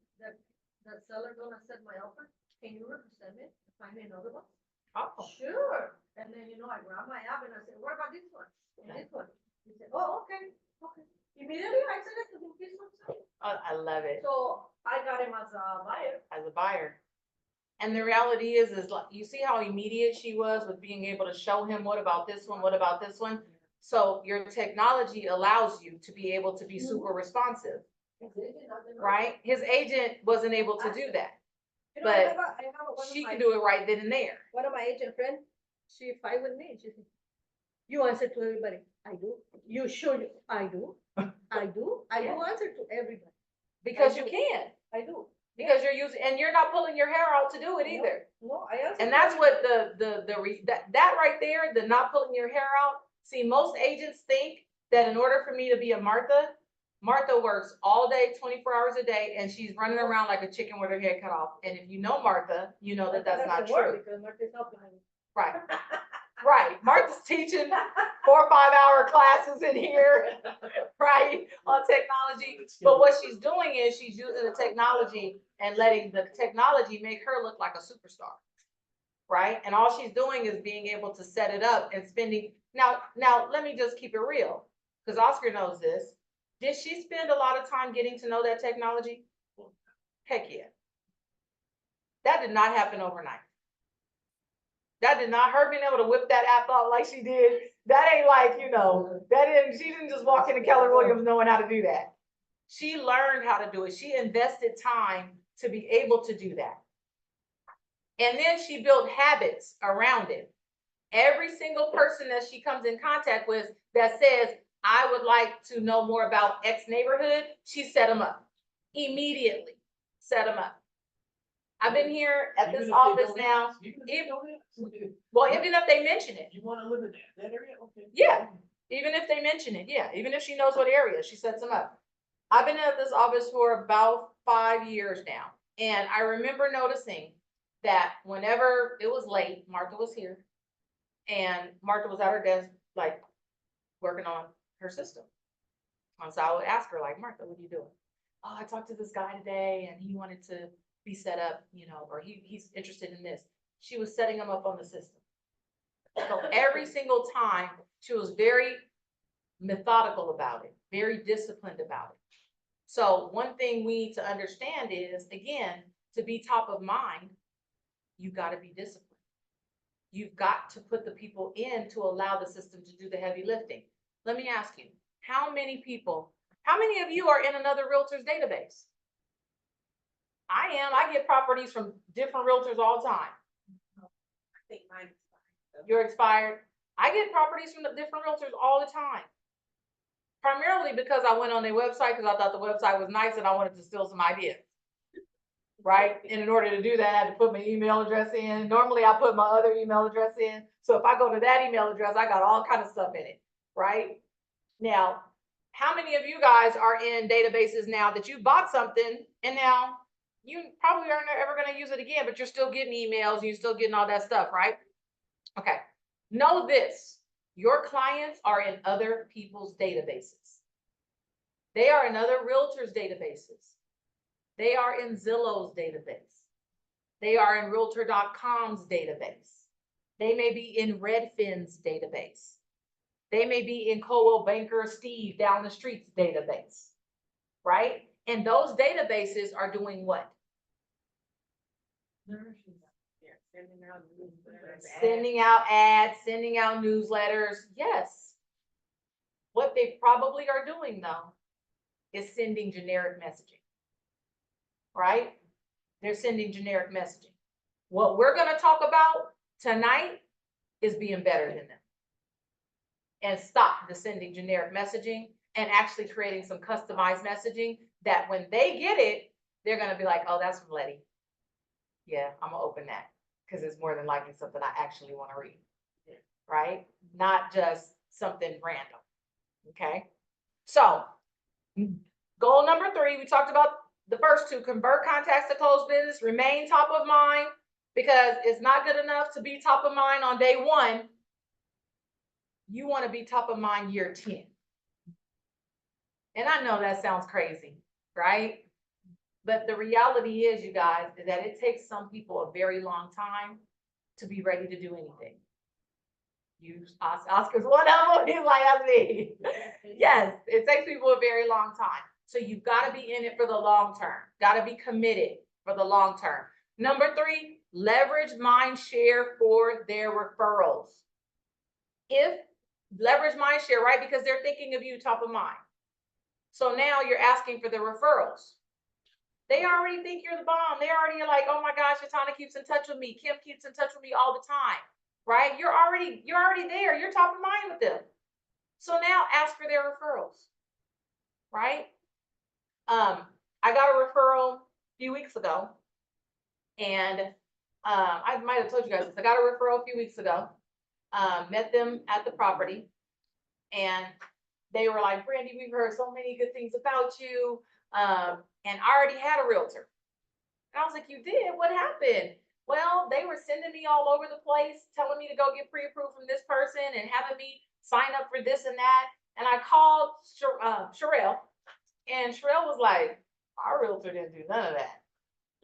the seller don't accept my offer, can you represent it? Find me another one? Oh. Sure. And then, I grabbed my app and I said, what about this one? And this one? He said, oh, okay. Immediately I said it to him, this one's selling. I love it. So I got him as a buyer. As a buyer. And the reality is like, you see how immediate she was with being able to show him, what about this one? What about this one? So your technology allows you to be able to be super responsive, right? His agent wasn't able to do that. You know, but I have one of she my, can do it right then and there. one of my agent friend, she fight with me, she said, you answer to everybody, I do, you should, I do, I do answer to everybody, Because you can, I do. because you're using, and you're not pulling your hair out to do it either. No, I answer. And to that's what everybody. that right there, the not pulling your hair out. See, most agents think that in order for me to be a Martha works all day, 24 hours a day, and she's running around like a chicken with her head cut off. And if you know Martha, you know that that's not doesn't work true. Because Martha's helping me. Right, right. Martha's teaching 4 or 5 hour classes in here, right, on technology. But what she's doing is she's using the technology and letting the technology make her look like a superstar, right? And all she's doing is being able to set it up and spending. Now, let me just keep it real, because Oscar knows this. Did she spend a lot of time getting to know that technology? Heck yeah. That did not happen overnight. That did not, her being able to whip that app out like she did, that ain't like, she didn't just walk into Keller Williams knowing how to do that. She learned how to do it. She invested time to be able to do that. And then she built habits around it. Every single person that she comes in contact with that says, I would like to know more about X neighborhood, she set them up. Immediately set them up. I've been here at this office now. Well, even if they mention it. You wanna live in that area? Okay. Yeah. Even if they mention it, yeah. Even if she knows what area, she sets them up. I've been at this office for about 5 years now. And I remember noticing that whenever it was late, Martha was here. And Martha was at her desk, like, working on her system. And so I would ask her, like, Martha, what are you doing? Oh, I talked to this guy today and he wanted to be set up, or he's interested in this. She was setting him up on the system. So every single time she was very methodical about it, very disciplined about it. So one thing we need to understand is, again, to be top of mind, you got to be disciplined. You've got to put the people in to allow the system to do the heavy lifting. Let me ask you, how many of you are in another realtor's database? I am. I get properties from different realtors all the time. I think mine is fine. You're expired. I get properties from the different realtors all the time. Primarily because I went on their website because I thought the website was nice and I wanted to steal some ideas. Right? And in order to do that, I had to put my email address in. Normally I put my other email address in. So if I go to that email address, I got all kind of stuff in it. Right? Now, how many of you guys are in databases now that you bought something and now you probably aren't ever going to use it again, but you're still getting emails and you're still getting all that stuff, right? Okay. Know this. Your clients are in other people's databases. They are in other realtors' databases. They are in Zillow's database. They are in Realtor.com's database. They may be in Redfin's database. They may be in Coldwell Banker Steve down the street's database, right? And those databases are doing what? Sending out ads, sending out newsletters. Yes. What they probably are doing though is sending generic messaging, right? They're sending generic messaging. What we're going to talk about tonight is being better than them. And stop the sending generic messaging and actually creating some customized messaging that when they get it, they're going to be like, oh, that's from Letty. Yeah, I'm going to open that because it's more than likely something I actually want to read, right? Not just something random, okay? So goal number 3, we talked about the first 2, convert contacts to close business, remain top of mind, because it's not good enough to be top of mind on day 1. You want to be top of mind year 10. And I know that sounds crazy, right? But the reality is, you guys, is that it takes some people a very long time to be ready to do anything. Oscar's one of them. He's like, that's me. Yes, it takes people a very long time. So you've got to be in it for the long term. Got to be committed for the long term. Number 3, leverage mind share for their referrals. Leverage mind share, right? Because they're thinking of you top of mind. So now you're asking for the referrals. They already think you're the bomb. They already are like, oh my gosh, Shatana keeps in touch with me. Kim keeps in touch with me all the time, right? You're already there. You're top of mind with them. So now ask for their referrals, right? I got a referral a few weeks ago, and I might have told you guys this. I got a referral a few weeks ago. Met them at the property, and they were like, Brandy, we've heard so many good things about you. And I already had a realtor. And I was like, you did? What happened? Well, they were sending me all over the place, telling me to go get pre-approved from this person and having me sign up for this and that. And I called Sherelle, and Sherelle was like, our realtor didn't do none of that.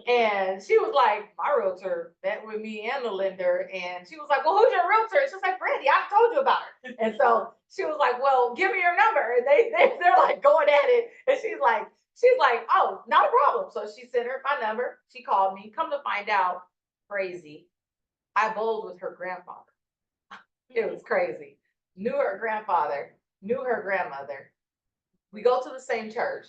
And she was like, my realtor met with me and the lender. And she was like, well, who's your realtor? And she was like, Brandy, I told you about her. And so she was like, well, give me your number. And they're like going at it. And she's like, oh, not a problem. So she sent her my number. She called me. Come to find out, crazy, I bowled with her grandfather. It was crazy. Knew her grandfather, knew her grandmother. We go to the same church,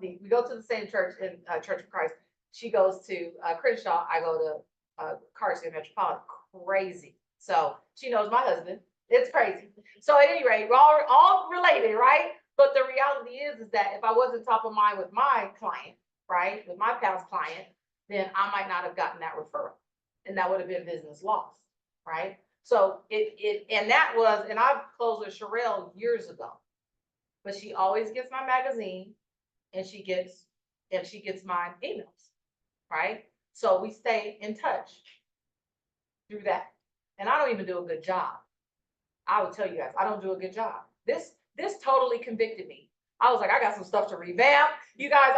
we go to the same church in Church of Christ. She goes to Crenshaw. I go to Carson Metropolitan. Crazy. So she knows my husband. It's crazy. So at any rate, we're all related, right? But the reality is that if I wasn't top of mind with my client, right, with my past client, then I might not have gotten that referral, and that would have been business loss, right? So and I closed with Sherelle years ago, but she always gets my magazine, and she gets my emails, right? So we stay in touch through that, and I don't even do a good job. I would tell you guys, I don't do a good job. This totally convicted me. I was like, I got some stuff to revamp. You guys,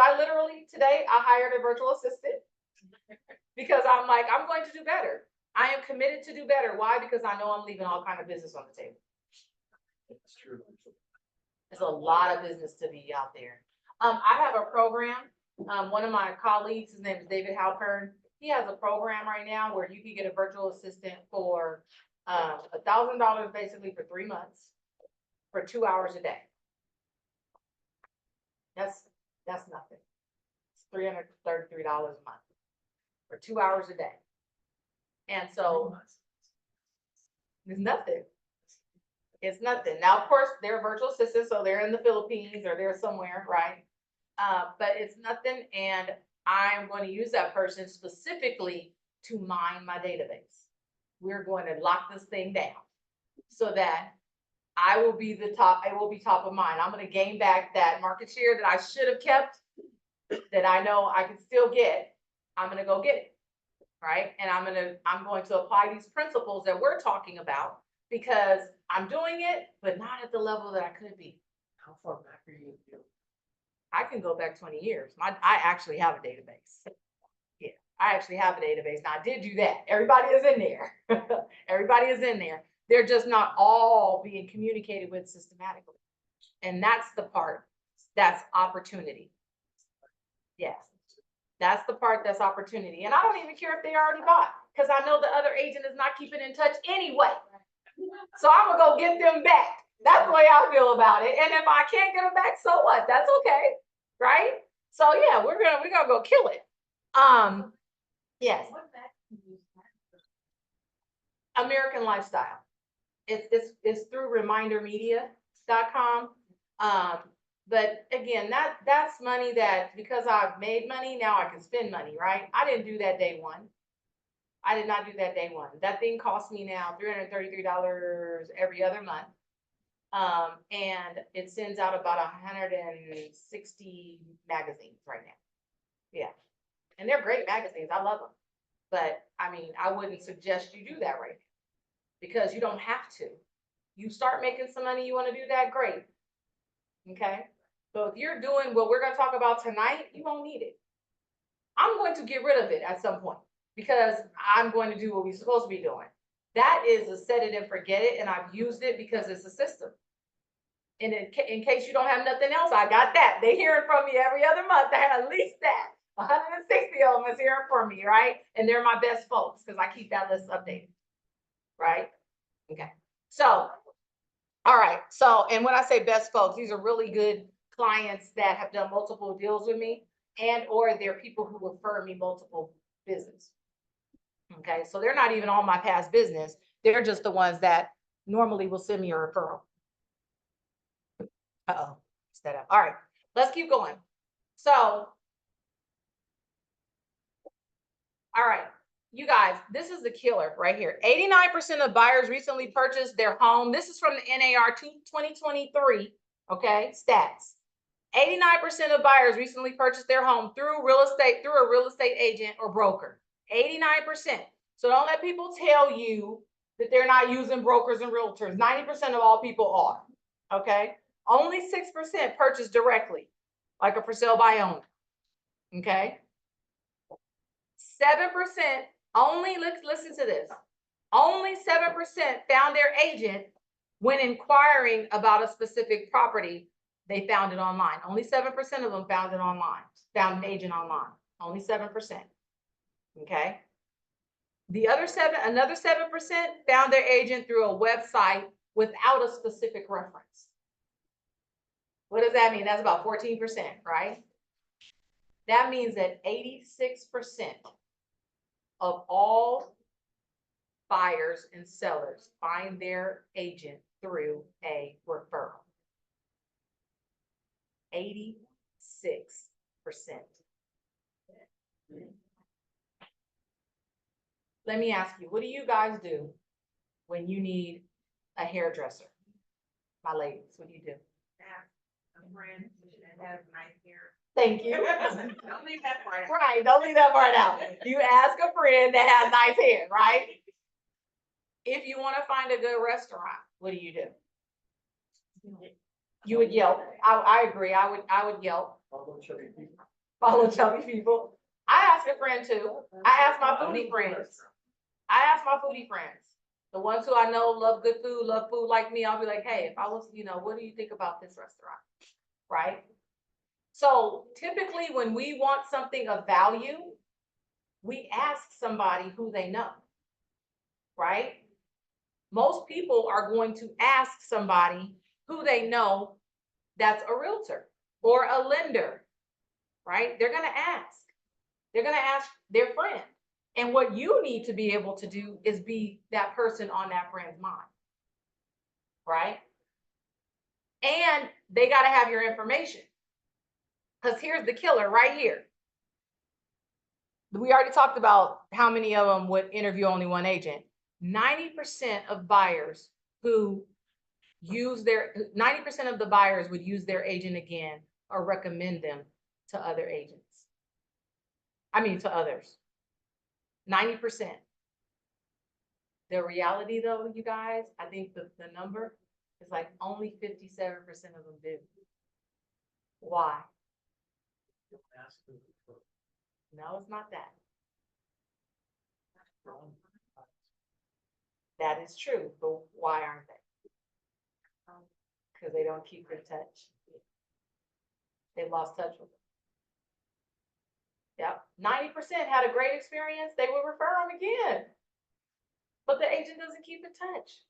today I hired a virtual assistant because I'm like, I'm going to do better. I am committed to do better. Why? Because I know I'm leaving all kind of business on the table. That's true. There's a lot of business to be out there. I have a program. One of my colleagues, his name is David Halpern. He has a program right now where you can get a virtual assistant for $1,000 basically for 3 months for 2 hours a day. That's nothing. It's $333 a month for 2 hours a day. And so it's nothing. It's nothing. Now, of course, they're virtual assistants, so they're in the Philippines or they're somewhere, right? But it's nothing, and I'm going to use that person specifically to mine my database. We're going to lock this thing down so that I will be top of mind. I'm going to gain back that market share that I should have kept, that I know I can still get. I'm going to go get it, right? And I'm going to apply these principles that we're talking about, because I'm doing it, but not at the level that I could be. How far back are you? I can go back 20 years. I actually have a database. Yeah, I actually have a database. Now, I did do that. Everybody is in there. Everybody is in there. They're just not all being communicated with systematically. And that's the part that's opportunity. Yes, that's the part that's opportunity. And I don't even care if they already bought, because I know the other agent is not keeping in touch anyway. So I'm gonna go get them back. That's the way I feel about it. And if I can't get them back, so what? That's okay, right? So yeah, we're gonna go kill it. Yes. American Lifestyle. It's through remindermedia.com. But again, that's money that, because I've made money, now I can spend money, right? I didn't do that day one. I did not do that day one. That thing costs me now $333 every other month. And it sends out about 160 magazines right now. Yeah. And they're great magazines. I love them. But I mean, I wouldn't suggest you do that right now, because you don't have to. You start making some money, you want to do that, great. Okay. So if you're doing what we're going to talk about tonight, you won't need it. I'm going to get rid of it at some point, because I'm going to do what we're supposed to be doing. That is a set it and forget it. And I've used it because it's a system. And in case you don't have nothing else, I got that. They hearing from me every other month. I have at least that. 160 of them is hearing from me, right? And they're my best folks, because I keep that list updated, right? Okay. So, all right. So, and when I say best folks, these are really good clients that have done multiple deals with me. and or they're people who refer me multiple business. Okay, so they're not even on my past business. They're just the ones that normally will send me a referral. Uh-oh, set up. All right, let's keep going. So, all right, you guys, this is the killer right here. 89% of buyers recently purchased their home. This is from the NAR 2023, okay, stats. 89% of buyers recently purchased their home through a real estate agent or broker. 89%. So don't let people tell you that they're not using brokers and realtors. 90% of all people are, okay? Only 6% purchase directly, like a for sale by owner, okay? 7%, only, let's listen to this. Only 7% found their agent when inquiring about a specific property. They found it online. Only 7% of them found it online, found an agent online. Only 7%. Okay. The other another 7% found their agent through a website without a specific reference. What does that mean? That's about 14%, right? That means that 86% of all buyers and sellers find their agent through a referral. 86%. Let me ask you, what do you guys do when you need a hairdresser? My ladies, what do you do? A friend that has nice hair. Thank you. Don't leave that part out. Right, don't leave that part out. You ask a friend that has nice hair, right? If you want to find a good restaurant, what do? You would Yelp. I agree. I would Yelp. Follow chubby people. I ask a friend too. I ask my foodie friends. The ones who I know love good food, love food like me. I'll be like, hey, if I was, what do you think about this restaurant? Right? So typically when we want something of value, we ask somebody who they know, right? Most people are going to ask somebody who they know that's a realtor or a lender, right? They're going to ask. They're going to ask their friend. And what you need to be able to do is be that person on that friend's mind, right? And they got to have your information. Because here's the killer right here. We already talked about how many of them would interview only one agent. 90% of buyers who use 90% of the buyers would use their agent again or recommend them to other agents. To others. 90%. The reality though, you guys, I think the number is like only 57% of them do. Why? No, it's not that. That is true, but why aren't they? Because they don't keep in touch. They lost touch with them. Yep, 90% had a great experience. They would refer them again, but the agent doesn't keep in touch,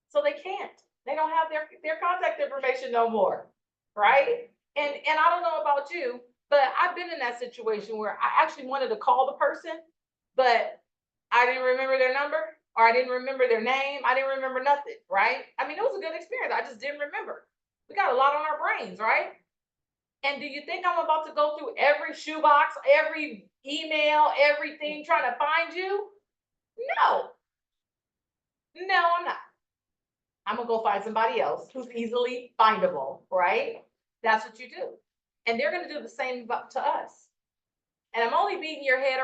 so they can't. They don't have their contact information no more, right? And I don't know about you, but I've been in that situation where I actually wanted to call the person, but I didn't remember their number or I didn't remember their name. I didn't remember nothing, right? It was a good experience. I just didn't remember. We got a lot on our brains, right? And do you think I'm about to go through every shoebox, every email, everything trying to find you? No, I'm not. I'm gonna go find somebody else who's easily findable, right? That's what you do. And they're gonna do the same to us. And I'm only beating your head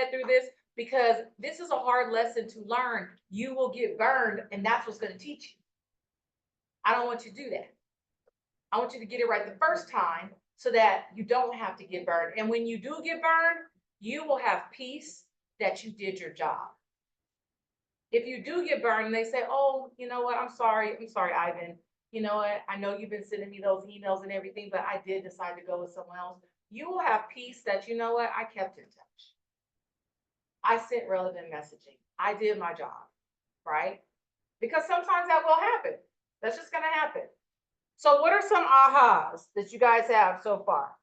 through this because this is a hard lesson to learn. You will get burned, and that's what's gonna teach you. I don't want you to do that. I want you to get it right the first time so that you don't have to get burned. And when you do get burned, you will have peace that you did your job. If you do get burned and they say, oh, you know what, I'm sorry, Ivan. You know what, I know you've been sending me those emails and everything, but I did decide to go with someone else. You will have peace that, you know what, I kept in touch. I sent relevant messaging. I did my job, right? Because sometimes that will happen. That's just gonna happen. So what are some ahas that you guys have so far?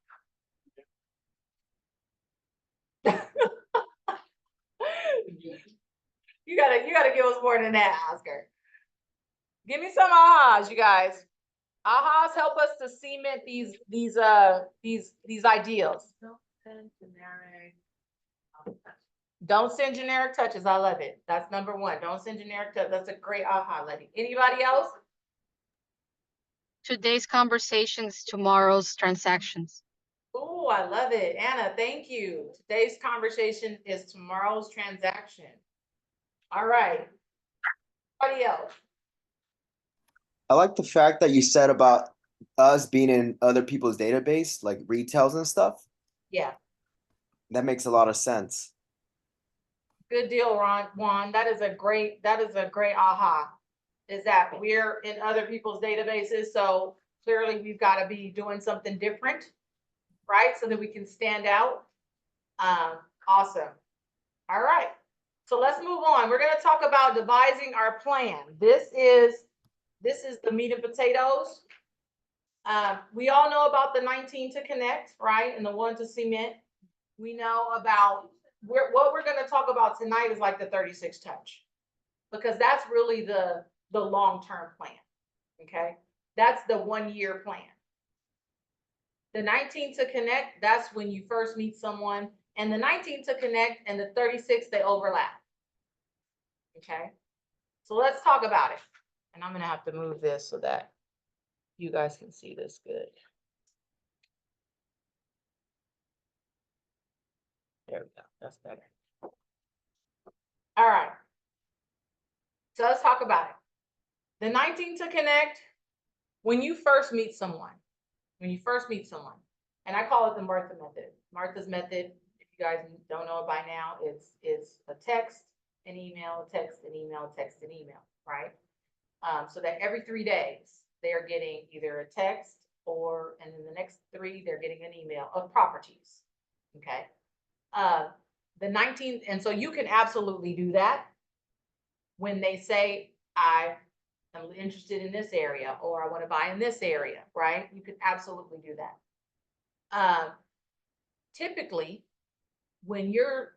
You gotta give us more than that, Oscar. Give me some ahas, you guys. Ahas help us to cement these ideals. Don't send generic. Don't send generic touches. I love it. That's number one. Don't send generic touches. That's a great aha, lady. Anybody else? Today's conversations, tomorrow's transactions. Oh, I love it. Anna, thank you. Today's conversation is tomorrow's transaction. All right. Anybody else? I like the fact that you said about us being in other people's database, like retails and stuff. Yeah. That makes a lot of sense. Good deal, Juan. That is a great aha. Is that we're in other people's databases, so clearly we've got to be doing something different, right? So that we can stand out. Awesome. All right. So let's move on. We're going to talk about devising our plan. This is the meat and potatoes. We all know about the 19 to connect, right? And the 1 to cement. We know about what we're going to talk about tonight is like the 36 touch, because that's really the long-term plan. Okay. That's the 1-year plan. The 19 to connect, that's when you first meet someone, and the 19 to connect and the 36, they overlap. Okay. So let's talk about it. And I'm going to have to move this so that you guys can see this good. There we go. That's better. All right. So let's talk about it. The 19 to connect, when you first meet someone, and I call it the Martha method. Martha's method, if you guys don't know it by now, it's a text, an email, a text, an email, a text, an email, right? So that every 3 days, they are getting either a text and in the next 3, they're getting an email of properties, okay? The 19th, and so you can absolutely do that when they say, I am interested in this area, or I want to buy in this area, right? You can absolutely do that. Typically, when you're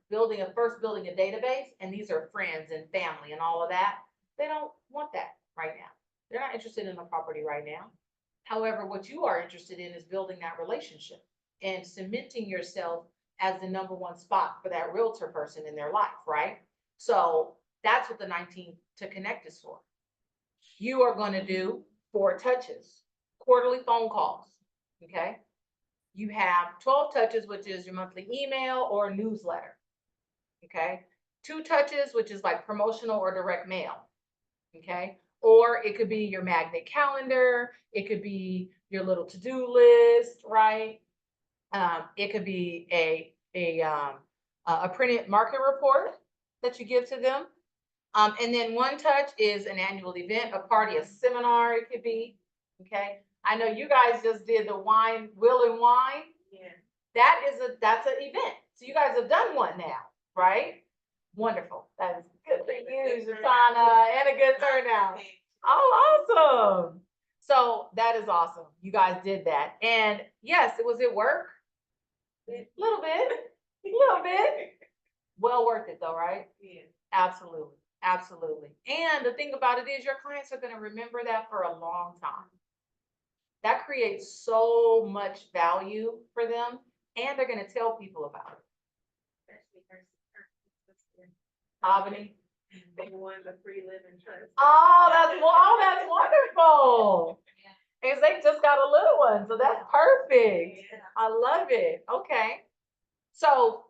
first building a database, and these are friends and family and all of that, they don't want that right now. They're not interested in a property right now. However, what you are interested in is building that relationship and cementing yourself as the #1 spot for that realtor person in their life, right? So that's what the 19 to connect is for. You are going to do 4 touches, quarterly phone calls, okay? You have 12 touches, which is your monthly email or newsletter, okay? 2 touches, which is like promotional or direct mail, okay? Or it could be your magnet calendar. It could be your little to-do list, right? It could be a printed market report that you give to them. And then 1 touch is an annual event, a party, a seminar, it could be, okay? I know you guys just did the Will and Wine. Yeah. That's an event. So you guys have done one now, right? Wonderful. That is good for you, Shoshana, and a good turnout. Oh, awesome. So that is awesome. You guys did that. And yes, was it work? A little bit. Well worth it though, right? Yeah. Absolutely. Absolutely. And the thing about it is your clients are going to remember that for a long time. That creates so much value for them, and they're going to tell people about it. Albany. They won the free living trust. Oh, that's wonderful. Because they just got a little one, so that's perfect. I love it. Okay. So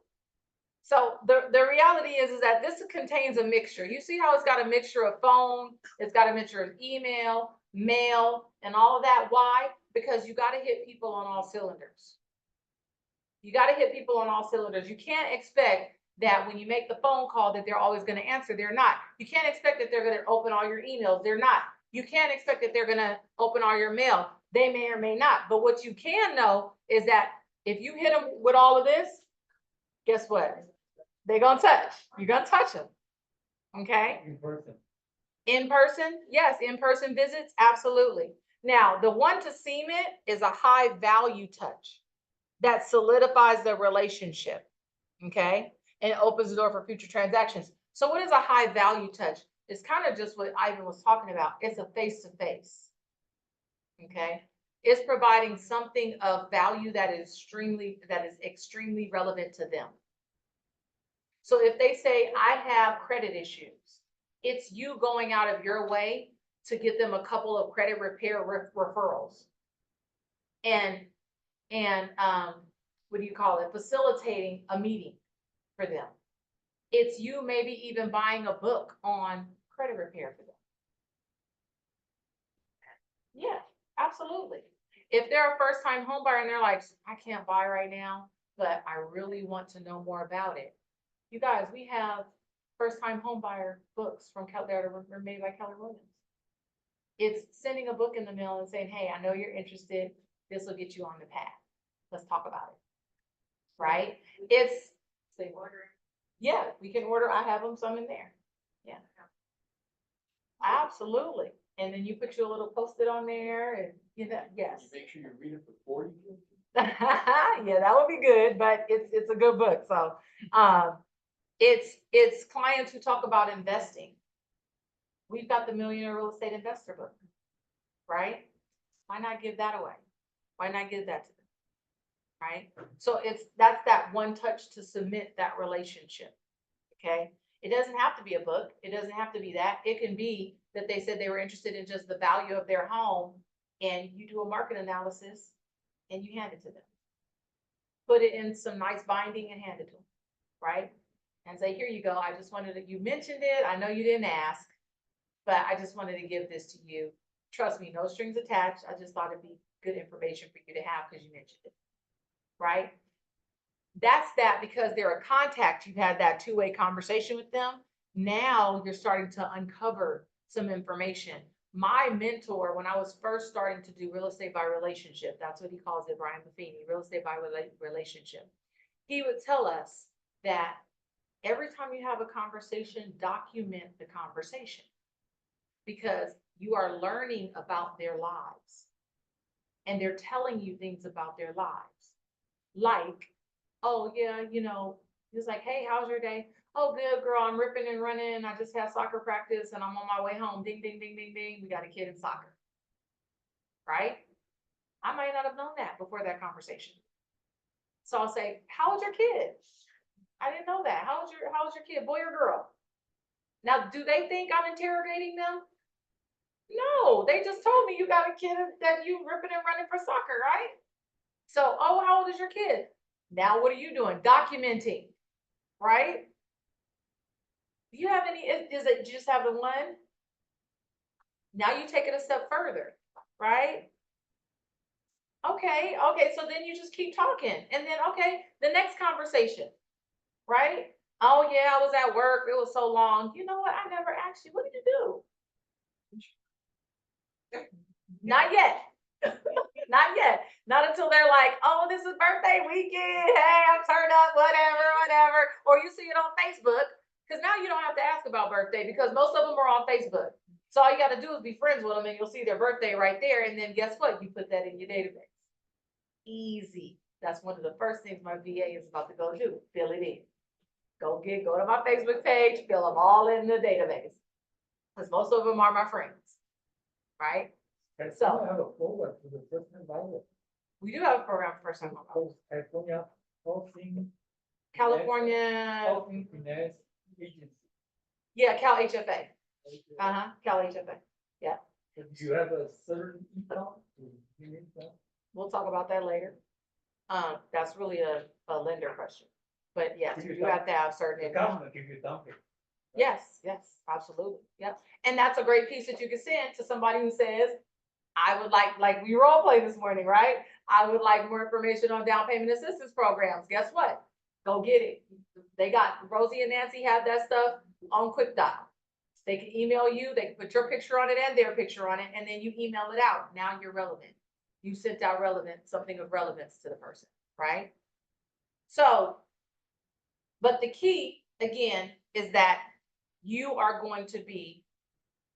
the reality is that this contains a mixture. You see how it's got a mixture of phone, it's got a mixture of email, mail, and all of that. Why? Because you got to hit people on all cylinders. You got to hit people on all cylinders. You can't expect that when you make the phone call that they're always going to answer. They're not. You can't expect that they're going to open all your emails. They're not. You can't expect that they're going to open all your mail. They may or may not. But what you can know is that if you hit them with all of this, guess what? They're going to touch. You're going to touch them. Okay? In person. In person? Yes. In-person visits? Absolutely. Now, the 1 to cement is a high value touch that solidifies the relationship. Okay, and it opens the door for future transactions. So what is a high value touch? It's kind of just what Ivan was talking about. It's a face-to-face. Okay, it's providing something of value that is extremely relevant to them. So if they say, I have credit issues, it's you going out of your way to get them a couple of credit repair referrals. And what do you call it? Facilitating a meeting for them. It's you maybe even buying a book on credit repair for them. Yeah, absolutely. If they're a first-time home buyer and they're like, I can't buy right now, but I really want to know more about it. You guys, we have first-time home buyer books from Keller that were made by Keller Williams. It's sending a book in the mail and saying, hey, I know you're interested. This will get you on the path. Let's talk about it. Right? It's, They ordering. yeah, we can order. I have them some in there. Yeah. Absolutely. And then you put your little post-it on there and yes. You make sure you read it before you give it. Yeah, that would be good, but it's a good book. So it's clients who talk about investing. We've got the Millionaire Real Estate Investor book, right? Why not give that away? Why not give that to them? Right? So that's that one touch to submit that relationship. Okay. It doesn't have to be a book. It doesn't have to be that. It can be that they said they were interested in just the value of their home and you do a market analysis and you hand it to them. Put it in some nice binding and hand it to them, right? And say, here you go. I just wanted to, you mentioned it. I know you didn't ask, but I just wanted to give this to you. Trust me, no strings attached. I just thought it'd be good information for you to have because you mentioned it, right? That's that because they're a contact. You've had that two-way conversation with them. Now you're starting to uncover some information. My mentor, when I was first starting to do real estate by relationship, that's what he calls it, Brian Buffini, real estate by relationship. He would tell us that every time you have a conversation, document the conversation because you are learning about their lives and they're telling you things about their lives. Like, oh yeah, he's like, hey, how's your day? Oh, good, girl, I'm ripping and running. I just had soccer practice and I'm on my way home. Ding, ding, ding, ding, ding. We got a kid in soccer, right? I might not have known that before that conversation. So I'll say, how old's your kid? I didn't know that. How's your kid, boy or girl? Now, do they think I'm interrogating them? No, they just told me you got a kid that you ripping and running for soccer, right? So, oh, how old is your kid? Now, what are you doing? Documenting, right? Do you have any, is it just have the one? Now you take it a step further, right? Okay, so then you just keep talking. And then, okay, the next conversation, right? Oh yeah, I was at work, it was so long. You know what, I never asked you, what did you do? Not yet. Not yet. Not until they're like, oh, this is birthday weekend. Hey, I'm turned up, whatever. Or you see it on Facebook. Because now you don't have to ask about birthday because most of them are on Facebook. So all you got to do is be friends with them and you'll see their birthday right there. And then guess what? You put that in your database. Easy. That's one of the first things my VA is about to go do. Fill it in. Go to my Facebook page, fill them all in the database. Because most of them are my friends. Right? So have a program for the first time buyer. We do have a program for first time home buyers. California, California, finance agency. yeah, Cal HFA. Cal HFA. Yeah, Do you have a certain income? we'll talk about that later. That's really a lender question. But yes, you have to have certain The income. government give you down payment. Yes, absolutely. Yep. And that's a great piece that you can send to somebody who says, I would like we role play this morning, right? I would like more information on down payment assistance programs. Guess what? Go get it. They got Rosie and Nancy have that stuff on QuickDial. They can email you, they can put your picture on it and their picture on it, and then you email it out. Now you're relevant. You sent out something of relevance to the person, right? So, but the key again is that you are going to be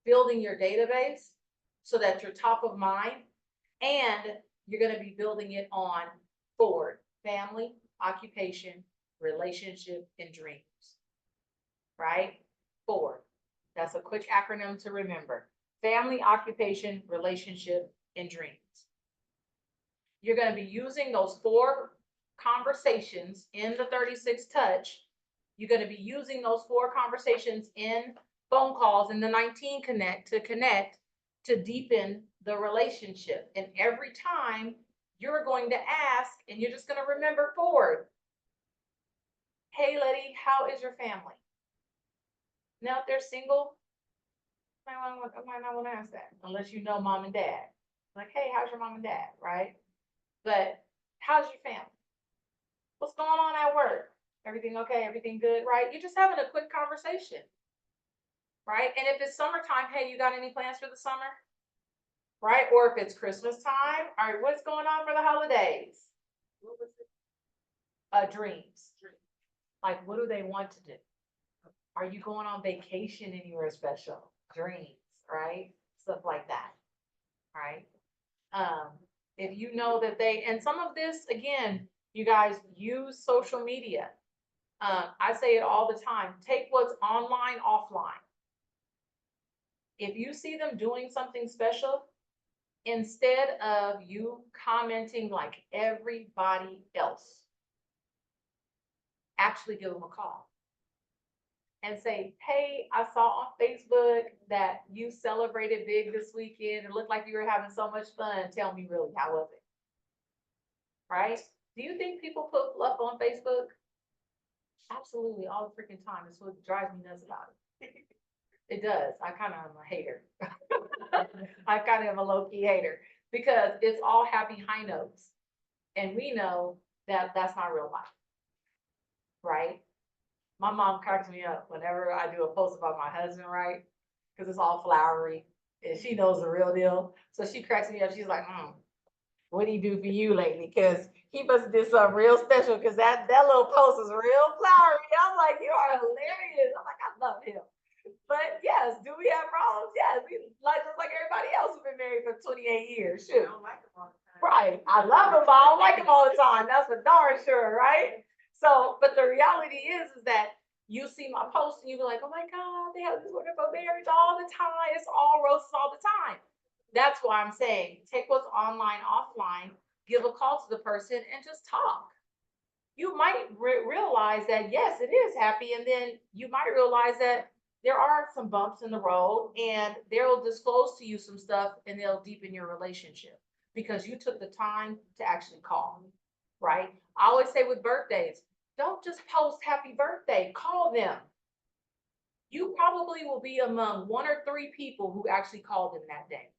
building your database so that you're top of mind, and you're going to be building it on forward, family, occupation, relationship, and dreams. Right? 4. That's a quick acronym to remember. Family, occupation, relationship, and dreams. You're going to be using those 4 conversations in the 36 touch. You're going to be using those 4 conversations in phone calls in the 19 connect to deepen the relationship. And every time you're going to ask, and you're just going to remember forward. Hey, Letty, how is your family? Now, if they're single, I might not want to ask that unless you know mom and dad. Like, hey, how's your mom and dad, right? But how's your family? What's going on at work? Everything okay? Everything good, right? You're just having a quick conversation, right? And if it's summertime, hey, you got any plans for the summer? Right? Or if it's Christmas time, all right, what's going on for the holidays? What was it? Dreams. Like, what do they want to do? Are you going on vacation anywhere special? Dreams, right? Stuff like that, right? If you know that and some of this, again, you guys use social media. I say it all the time, take what's online, offline. If you see them doing something special, instead of you commenting like everybody else, actually give them a call and say, hey, I saw on Facebook that you celebrated big this weekend. It looked like you were having so much fun. Tell me really, how was it? Right? Do you think people put fluff on Facebook? Absolutely, all the freaking time. It's what drives me nuts about it. It does. I kind of am a hater. I kind of am a low-key hater because it's all happy high notes. And we know that that's not real life. Right? My mom cracks me up whenever I do a post about my husband, right? Because it's all flowery and she knows the real deal. So she cracks me up. She's like, what did he do for you lately? Because he must have did something real special because that little post is real flowery. I'm like, you are hilarious. I'm like, I love him. But yes, do we have problems? Yes, we just like everybody else who's been married for 28 years. Shoot. I don't like him all the time. Right. I love him, but I don't like him all the time. That's for darn sure, right? So, but the reality is that you see my post and you be like, oh my God, they have this wonderful marriage all the time. It's all roses all the time. That's why I'm saying, take what's online, offline, give a call to the person and just talk. You might realize that, yes, it is happy. And then you might realize that there are some bumps in the road and they'll disclose to you some stuff and they'll deepen your relationship because you took the time to actually call, right? I always say with birthdays, don't just post happy birthday, call them. You probably will be among 1 or 3 people who actually called them that day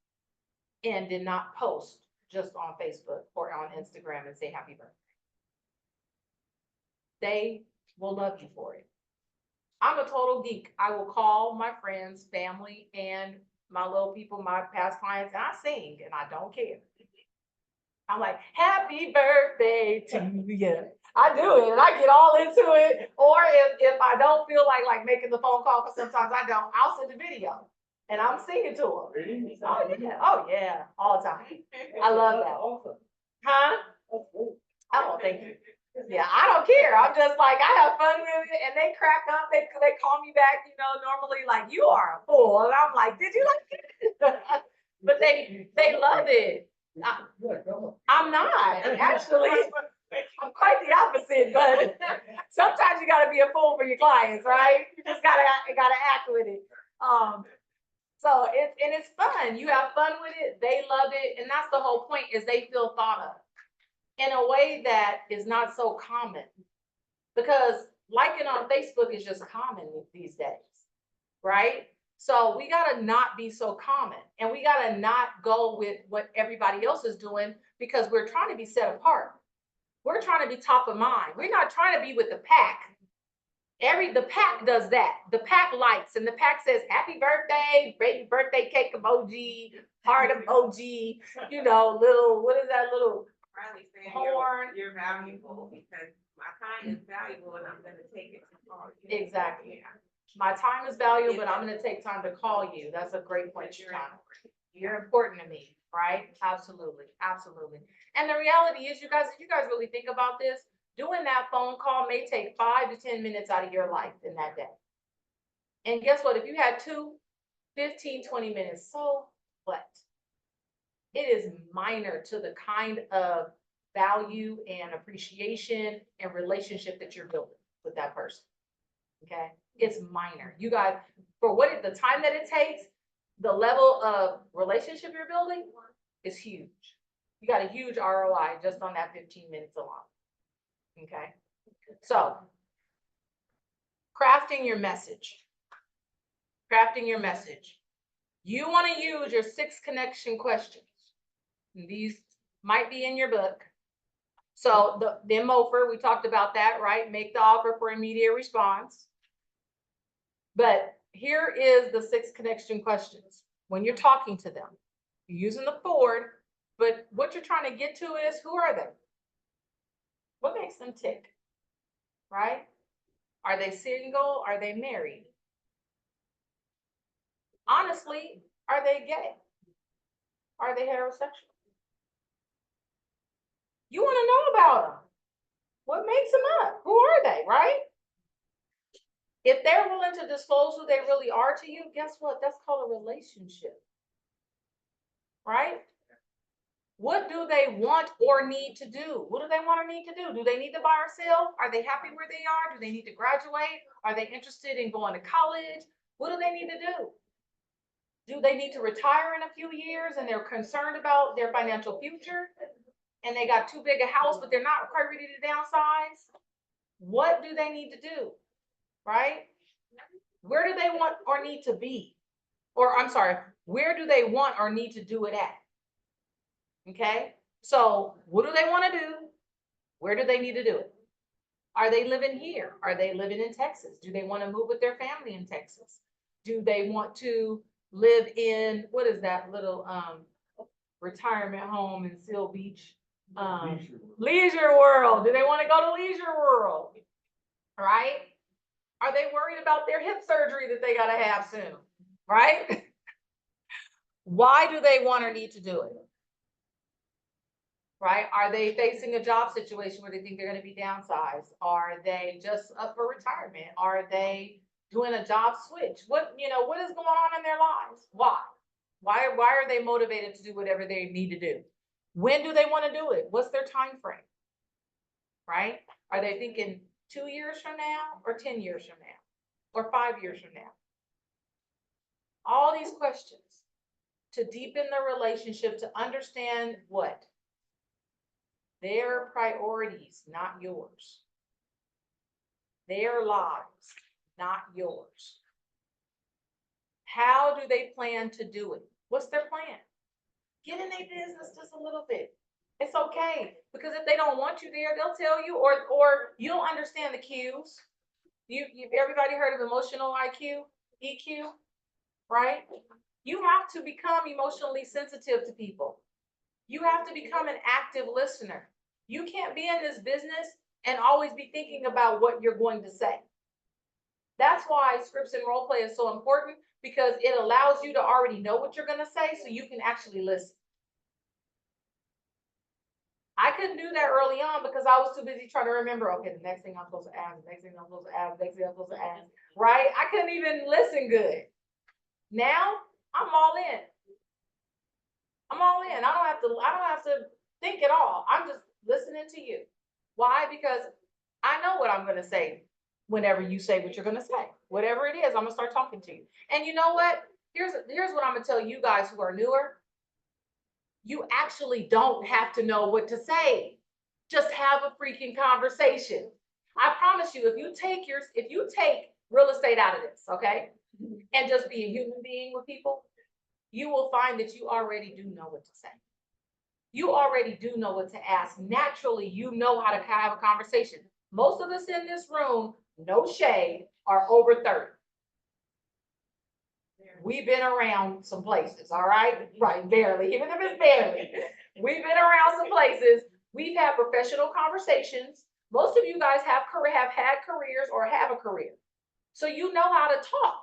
and did not post just on Facebook or on Instagram and say happy birthday. They will love you for it. I'm a total geek. I will call my friends, family, and my little people, my past clients, and I sing and I don't care. I'm like, happy birthday to you. I do it and I get all into it. Or if I don't feel like making the phone call, because sometimes I don't, I'll send a video and I'm singing to them. Oh yeah, all the time. I love that. Huh? Oh, thank you. Yeah, I don't care. I'm just like, I have fun with it and they crack up. They call me back, normally like, you are a fool. And I'm like, did you like it? But they love it. I'm not, actually. I'm quite the opposite, but sometimes you gotta be a fool for your clients, right? You just gotta act with it. So it's fun. You have fun with it. They love it. And that's the whole point, is they feel thought of in a way that is not so common, because liking on Facebook is just common these days, right? So we gotta not be so common, and we gotta not go with what everybody else is doing because we're trying to be set apart. We're trying to be top of mind. We're not trying to be with the pack. The pack does that. The pack likes, and the pack says, happy birthday, baby birthday cake emoji, heart emoji, little, what is that little Riley saying horn? you're valuable because my time is valuable and I'm gonna take it to call you. Exactly. My time is valuable, but I'm gonna take time to call you. That's a great point, Shauna. You're important to me, right? Absolutely, absolutely. And the reality is, you guys, if you guys really think about this, Doing that phone call may take 5 to 10 minutes out of your life in that day. And guess what? If you had 15, 20 minutes, so what? It is minor to the kind of value and appreciation and relationship that you're building with that person. Okay? It's minor. You guys, for the time that it takes, the level of relationship you're building is huge. You got a huge ROI just on that 15 minutes alone. Okay? So, crafting your message. Crafting your message. You want to use your 6 connection questions. These might be in your book. So the MOFR, we talked about that, right? Make the offer for immediate response. But here is the 6 connection questions. When you're talking to them, you're using the Ford, but what you're trying to get to is, who are they? What makes them tick, right? Are they single? Are they married? Honestly, are they gay? Are they heterosexual? You want to know about them. What makes them up? Who are they, right? If they're willing to disclose who they really are to you, guess what? That's called a relationship, right? What do they want or need to do? What do they want or need to do? Do they need to buy or sell? Are they happy where they are? Do they need to graduate? Are they interested in going to college? What do they need to do? Do they need to retire in a few years and they're concerned about their financial future? And they got too big a house, but they're not quite ready to downsize? What do they need to do? Right? Where do they want or need to be? Or I'm sorry, where do they want or need to do it at? Okay, so what do they want to do? Where do they need to do it? Are they living here? Are they living in Texas? Do they want to move with their family in Texas? Do they want to live in, what is that little retirement home in Seal Beach? Leisure World. Do they want to go to Leisure World? Right? Are they worried about their hip surgery that they got to have soon? Right? Why do they want or need to do it? Right? Are they facing a job situation where they think they're going to be downsized? Are they just up for retirement? Are they doing a job switch? What is going on in their lives? Why? Why are they motivated to do whatever they need to do? When do they want to do it? What's their time frame? Right? Are they thinking 2 years from now or 10 years from now or 5 years from now? All these questions to deepen the relationship, to understand what? Their priorities, not yours. Their lives, not yours. How do they plan to do it? What's their plan? Get in their business just a little bit. It's okay, because if they don't want you there, they'll tell you, or you'll understand the cues. Everybody heard of emotional IQ, EQ, right? You have to become emotionally sensitive to people. You have to become an active listener. You can't be in this business and always be thinking about what you're going to say. That's why scripts and role play is so important, because it allows you to already know what you're going to say so you can actually listen. I couldn't do that early on because I was too busy trying to remember, okay, the next thing I'm supposed to ask, the next thing I'm supposed to ask, the next thing I'm supposed to ask, right? I couldn't even listen good. Now I'm all in. I'm all in. I don't have to think at all. I'm just listening to you. Why? Because I know what I'm going to say whenever you say what you're going to say. Whatever it is, I'm going to start talking to you. And you know what? Here's what I'm going to tell you guys who are newer. You actually don't have to know what to say. Just have a freaking conversation. I promise you, if you take real estate out of this, okay, and just be a human being with people, you will find that you already do know what to say. You already do know what to ask. Naturally, you know how to have a conversation. Most of us in this room, no shade, are over 30. We've been around some places, all right? Right, barely, even if it's barely. We've been around some places. We've had professional conversations. Most of you guys have had careers or have a career. So you know how to talk.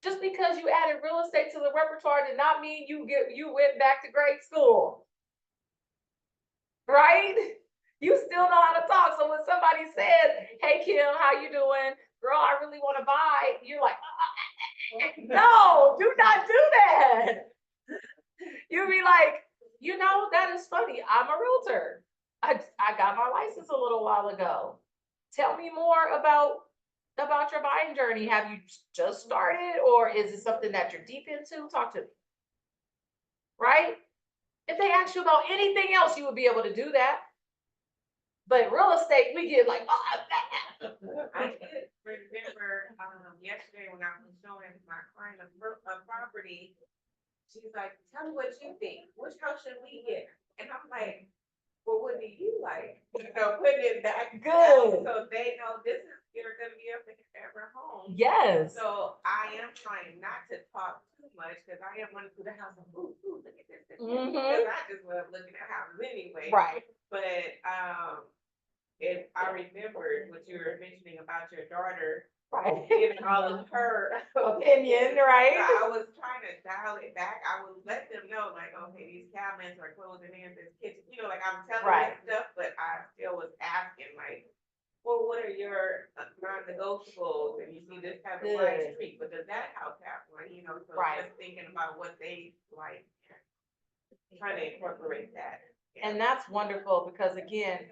Just because you added real estate to the repertoire did not mean you went back to grade school. Right? You still know how to talk. So when somebody says, hey, Kim, how you doing? Girl, I really want to buy. You're like, no, do not do that. You'd be like, you know, that is funny. I'm a realtor. I got my license a little while ago. Tell me more about your buying journey. Have you just started, or is it something that you're deep into? Talk to me. Right? If they ask you about anything else, you would be able to do that. But real estate, we get like, I did remember, yesterday when I was showing my client a property, she's like, tell me what you think, which house should we get? And I'm like, well, what do you like? You know, putting it back. Good. So they know this is, you're gonna be up in their home. yes. So I am trying not to talk too much, cause I am running through the house and, ooh, look at this. Mhm. Cause I just love looking at houses anyway. Right. But, if I remembered what you were mentioning about your daughter, Right. giving all of her Opinion, So right? I was trying to dial it back. I would let them know, like, okay, these cabinets are closing in, this kitchen, you know, like I'm telling Right. them stuff, but I still was asking, like, well, what are your non-negotiables? And you see this have a wide Good. street, but does that house have one? You know, so Right. just thinking about what they like, trying to incorporate that. And that's wonderful because again,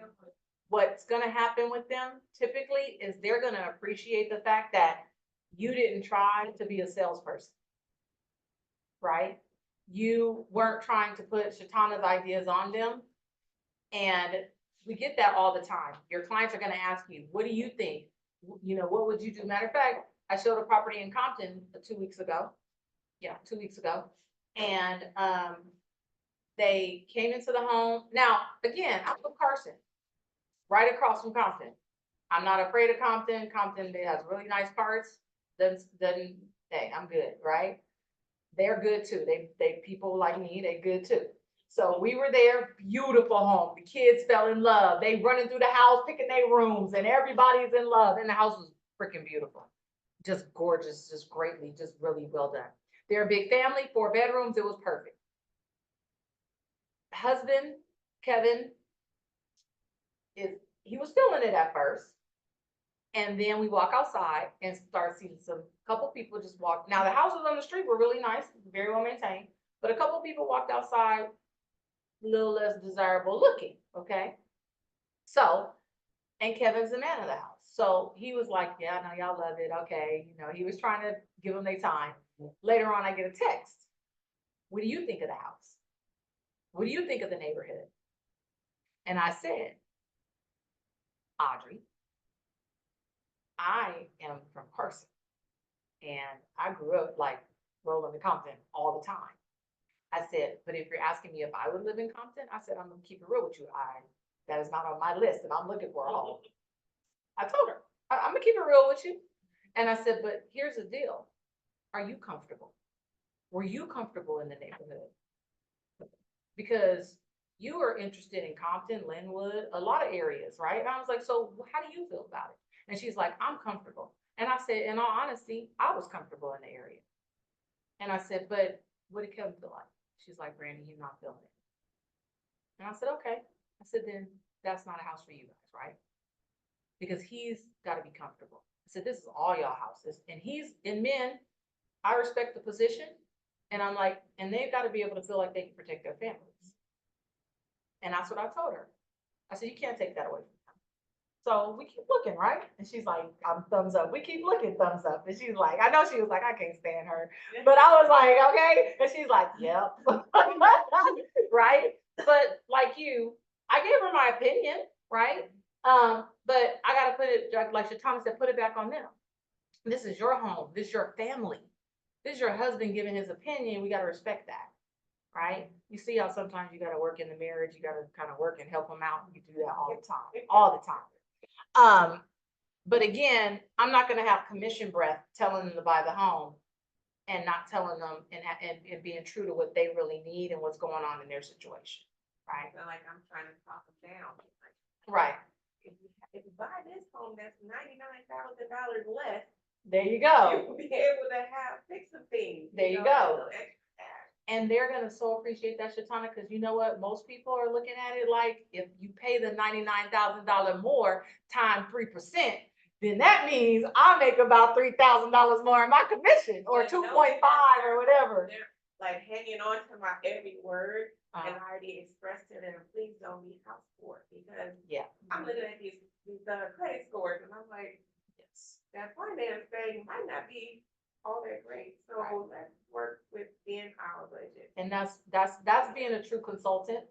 what's gonna happen with them typically is they're gonna appreciate the fact that you didn't try to be a salesperson. Right? You weren't trying to put Shatana's ideas on them. And we get that all the time. Your clients are gonna ask you, what do you think? You know, what would you do? Matter of fact, I showed a property in Compton 2 weeks ago. Yeah, 2 weeks ago. And they came into the home. Now, again, I'm from Carson, right across from Compton. I'm not afraid of Compton. Compton, it has really nice parts. Hey, I'm good, right? They're good too. They people like me, they good too. So we were there, beautiful home. The kids fell in love. They running through the house, picking their rooms, and everybody's in love. And the house was freaking beautiful. Just gorgeous, just greatly, just really well done. They're a big family, 4 bedrooms. It was perfect. Husband, Kevin, he was feeling it at first. And then we walk outside and start seeing couple people just walk. Now the houses on the street were really nice, very well maintained, but a couple people walked outside, a little less desirable looking, okay? So, and Kevin's the man of the house. So he was like, yeah, I know y'all love it, okay. You know, he was trying to give them their time. Later on, I get a text. What do you think of the house? What do you think of the neighborhood? And I said, Audrey, I am from Carson. And I grew up like rolling to Compton all the time. I said, but if you're asking me if I would live in Compton, I said, I'm gonna keep it real with you. That is not on my list and I'm looking for a home. I told her, I'm gonna keep it real with you. And I said, but here's the deal. Are you comfortable? Were you comfortable in the neighborhood? Because you are interested in Compton, Lynwood, a lot of areas, right? And I was like, so how do you feel about it? And she's like, I'm comfortable. And I said, in all honesty, I was comfortable in the area. And I said, but what did Kevin feel like? She's like, Brandy, you're not feeling it. And I said, okay. I said, then that's not a house for you guys, right? Because he's got to be comfortable. I said, this is all y'all houses. And men, I respect the position. And I'm like, and they've got to be able to feel like they can protect their families. And that's what I told her. I said, you can't take that away from them. So we keep looking, right? And she's like, I'm thumbs up. We keep looking, thumbs up. And she's like, I know she was like, I can't stand her. But I was like, okay. And she's like, yep. Right? But like you, I gave her my opinion, right? But I gotta put it, like Shatana said, put it back on them. This is your home. This is your family. This is your husband giving his opinion. We gotta respect that, right? You see how sometimes you gotta work in the marriage. You gotta kind of work and help them out. You do that all the time. But again, I'm not gonna have commission breath telling them to buy the home and not telling them and being true to what they really need and what's going on in their situation, I right? feel like I'm trying to talk them down. Right. If you buy this home, that's $99,000 less. There you go. You'll be able to fix some things. There you know, go. a little extra cash. And they're gonna so appreciate that, Shatana, because you know what? Most people are looking at it like, if you pay the $99,000 more times 3%, then that means I make about $3,000 more in my commission, or Yeah, 2.5 or whatever. They're like hanging on to my every word, and Uh, I already expressed to them, please don't be house poor, because Yeah. I'm looking at these credit scores, and I'm like, Yes. that finance thing might not be all that great, so Right. let's work within our budget. And that's being a true consultant.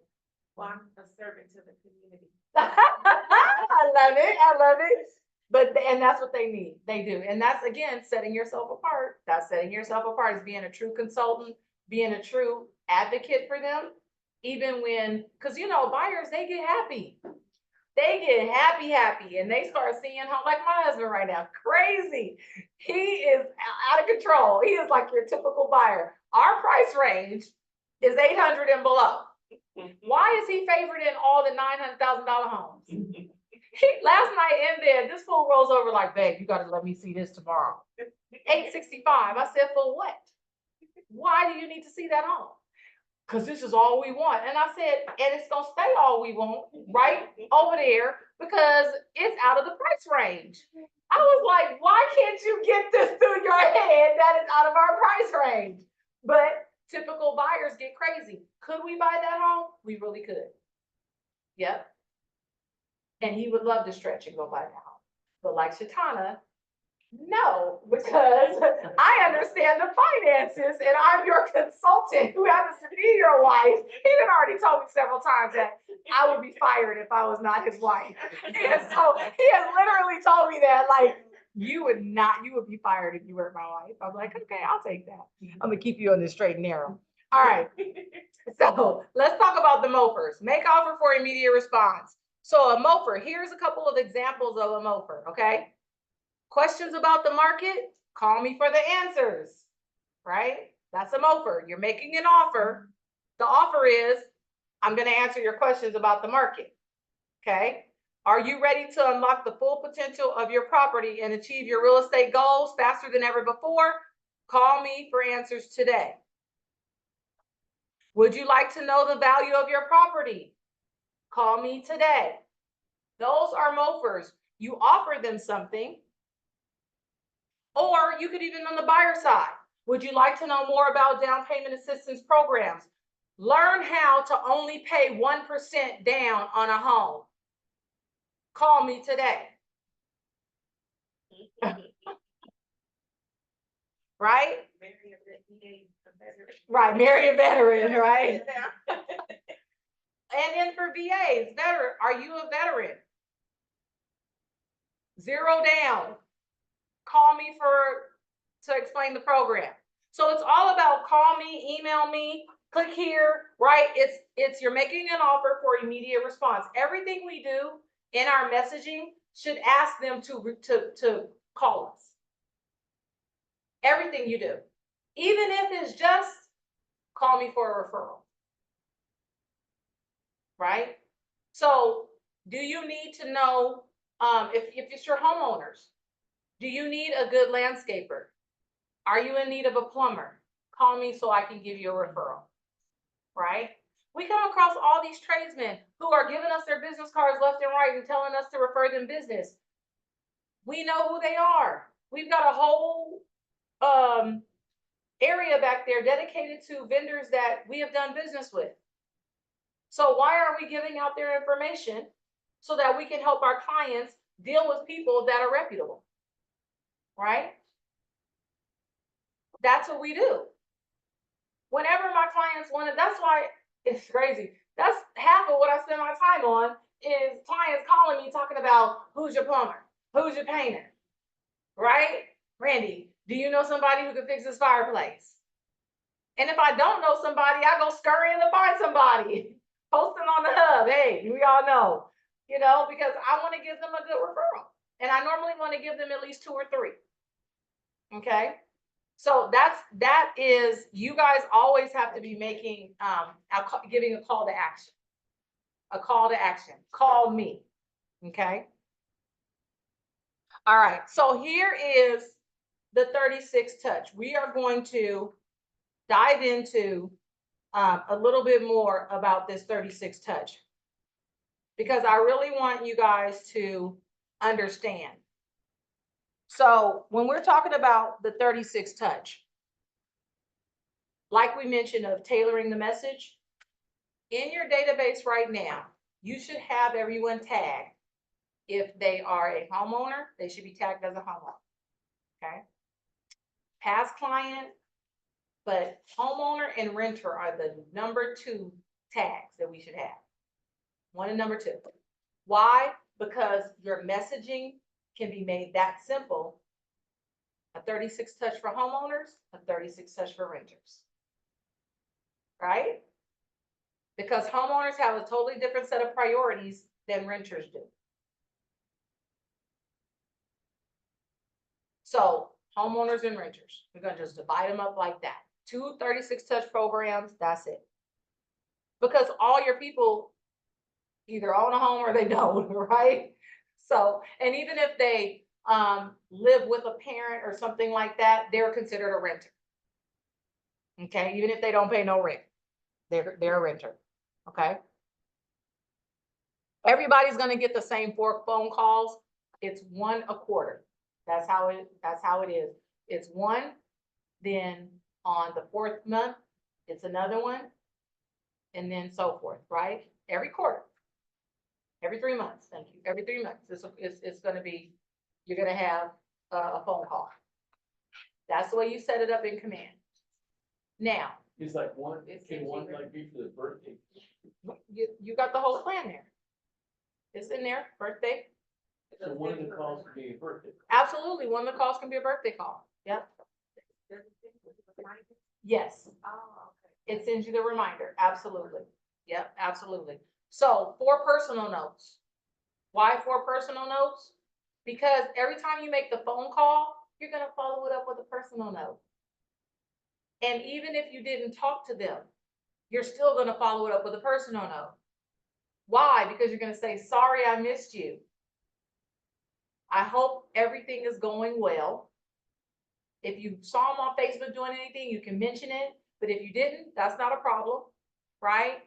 Well, I'm a servant to the community. I love it. I love it. But, and that's what they need. They do. And that's, again, setting yourself apart. That's setting yourself apart, is being a true consultant, being a true advocate for them. Even when, because you know, buyers, they get happy. They get happy, and they start seeing how, like my husband right now, crazy. He is out of control. He is like your typical buyer. Our price range is 800 and below. Why is he favored in all the $900,000 homes? Last night in bed, this fool rolls over like, babe, you gotta let me see this tomorrow. 865. I said, for what? Why do you need to see that home? Because this is all we want. And I said, and it's gonna stay all we want right over there, because it's out of the price range. I was like, why can't you get this through your head that it's out of our price range? But typical buyers get crazy. Could we buy that home? We really could. Yep. And he would love to stretch and go buy that home. But like Shatana, no, because I understand the finances and I'm your consultant who happens to be your wife. He had already told me several times that I would be fired if I was not his wife. And so he has literally told me that, like, you would be fired if you were my wife. I'm like, okay, I'll take that. I'm gonna keep you on the straight and narrow. All right. So let's talk about the MOFers. Make offer for immediate response. So a MOFer, here's a couple of examples of a MOFer, okay? Questions about the market? Call me for the answers, right? That's a MOFer. You're making an offer. The offer is, I'm going to answer your questions about the market, okay? Are you ready to unlock the full potential of your property and achieve your real estate goals faster than ever before? Call me for answers today. Would you like to know the value of your property? Call me today. Those are MOFers. You offer them something. Or you could even on the buyer side. Would you like to know more about down payment assistance programs? Learn how to only pay 1% down on a home. Call me today. Right? Right, marry a veteran, right? And then for VAs, veteran, are you a veteran? 0 down. Call me to explain the program. So it's all about call me, email me, click here, right? It's you're making an offer for immediate response. Everything we do in our messaging should ask them to call us. Everything you do, even if it's just call me for a referral, right? So do you need to know if it's your homeowners? Do you need a good landscaper? Are you in need of a plumber? Call me so I can give you a referral, right? We come across all these tradesmen who are giving us their business cards left and right and telling us to refer them business. We know who they are. We've got a whole area back there dedicated to vendors that we have done business with. So why are we giving out their information so that we can help our clients deal with people that are reputable, right? That's what we do. Whenever my clients want it, that's why it's crazy. That's half of what I spend my time on, is clients calling me talking about who's your plumber, who's your painter, right? Randy, do you know somebody who can fix this fireplace? And if I don't know somebody, I go scurrying to find somebody, posting on the hub. Hey, we all know, because I want to give them a good referral. And I normally want to give them at least 2 or 3. Okay. So that is, you guys always have to be making, giving a call to action. A call to action. Call me. Okay. All right. So here is the 36 touch. We are going to dive into a little bit more about this 36 touch. Because I really want you guys to understand. So when we're talking about the 36 touch, like we mentioned of tailoring the message, in your database right now, you should have everyone tagged. If they are a homeowner, they should be tagged as a homeowner, okay? Past client, but homeowner and renter are the number 2 tags that we should have. 1 and number 2. Why? Because your messaging can be made that simple. A 36 touch for homeowners, a 36 touch for renters. Right? Because homeowners have a totally different set of priorities than renters do. So homeowners and renters, we're gonna just divide them up like that. 2 36 touch programs, that's it. Because all your people either own a home or they don't, right? So, and even if they live with a parent or something like that, they're considered a renter. Okay, even if they don't pay no rent, they're a renter. Okay. Everybody's gonna get the same 4 phone calls. It's 1 a quarter. That's how it is. It's 1, then on the 4th month, it's another 1, and then so forth, right? Every quarter. Every 3 months, thank you. Every 3 months, it's gonna be, you're gonna have a phone call. That's the way you set it up in command. Now, It's like one, It's can one integrated. like be for the birthday? you got the whole plan there. It's in there, birthday. So one of the calls could be a birthday. Absolutely, one of the calls can be a birthday call. Yep, yes. Oh, okay. It sends you the reminder, absolutely. Yep, absolutely. So 4 personal notes. Why 4 personal notes? Because every time you make the phone call, you're gonna follow it up with a personal note. And even if you didn't talk to them, you're still gonna follow it up with a personal note. Why? Because you're gonna say, sorry, I missed you. I hope everything is going well. If you saw them on Facebook doing anything, you can mention it. But if you didn't, that's not a problem, right?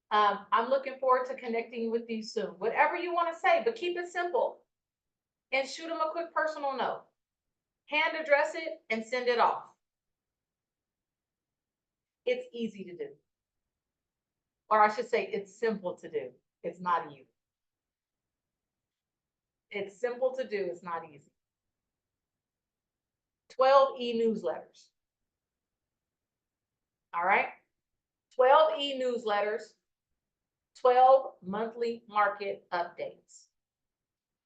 I'm looking forward to connecting with you soon. Whatever you want to say, but keep it simple. And shoot them a quick personal note. Hand address it and send it off. It's easy to do. Or I should say, it's simple to do. It's not easy. It's simple to do, it's not easy. 12 e-newsletters. All right? 12 e-newsletters, 12 monthly market updates.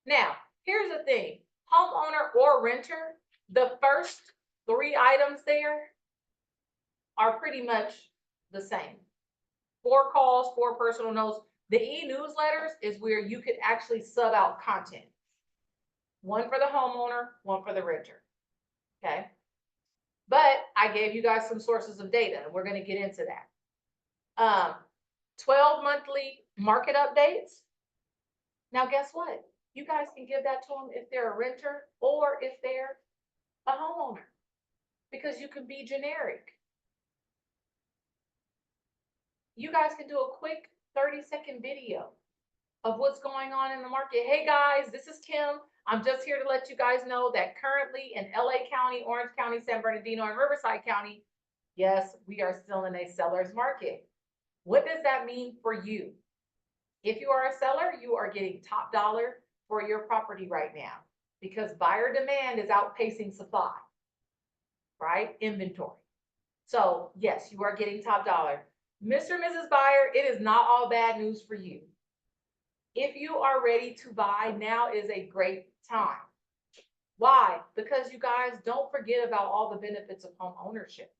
Now, here's the thing, homeowner or renter, the first 3 items there are pretty much the same. 4 calls, 4 personal notes. The e-newsletters is where you could actually sub out content. 1 for the homeowner, 1 for the renter. Okay. But I gave you guys some sources of data, and we're going to get into that. 12 monthly market updates. Now, guess what? You guys can give that to them if they're a renter or if they're a homeowner, because you can be generic. You guys can do a quick 30-second video of what's going on in the market. Hey guys, this is Kim. I'm just here to let you guys know that currently in LA County, Orange County, San Bernardino, and Riverside County, yes, we are still in a seller's market. What does that mean for you? If you are a seller, you are getting top dollar for your property right now because buyer demand is outpacing supply, right? Inventory. So yes, you are getting top dollar. Mr. and Mrs. Buyer, it is not all bad news for you. If you are ready to buy, now is a great time. Why? Because you guys don't forget about all the benefits of home ownership.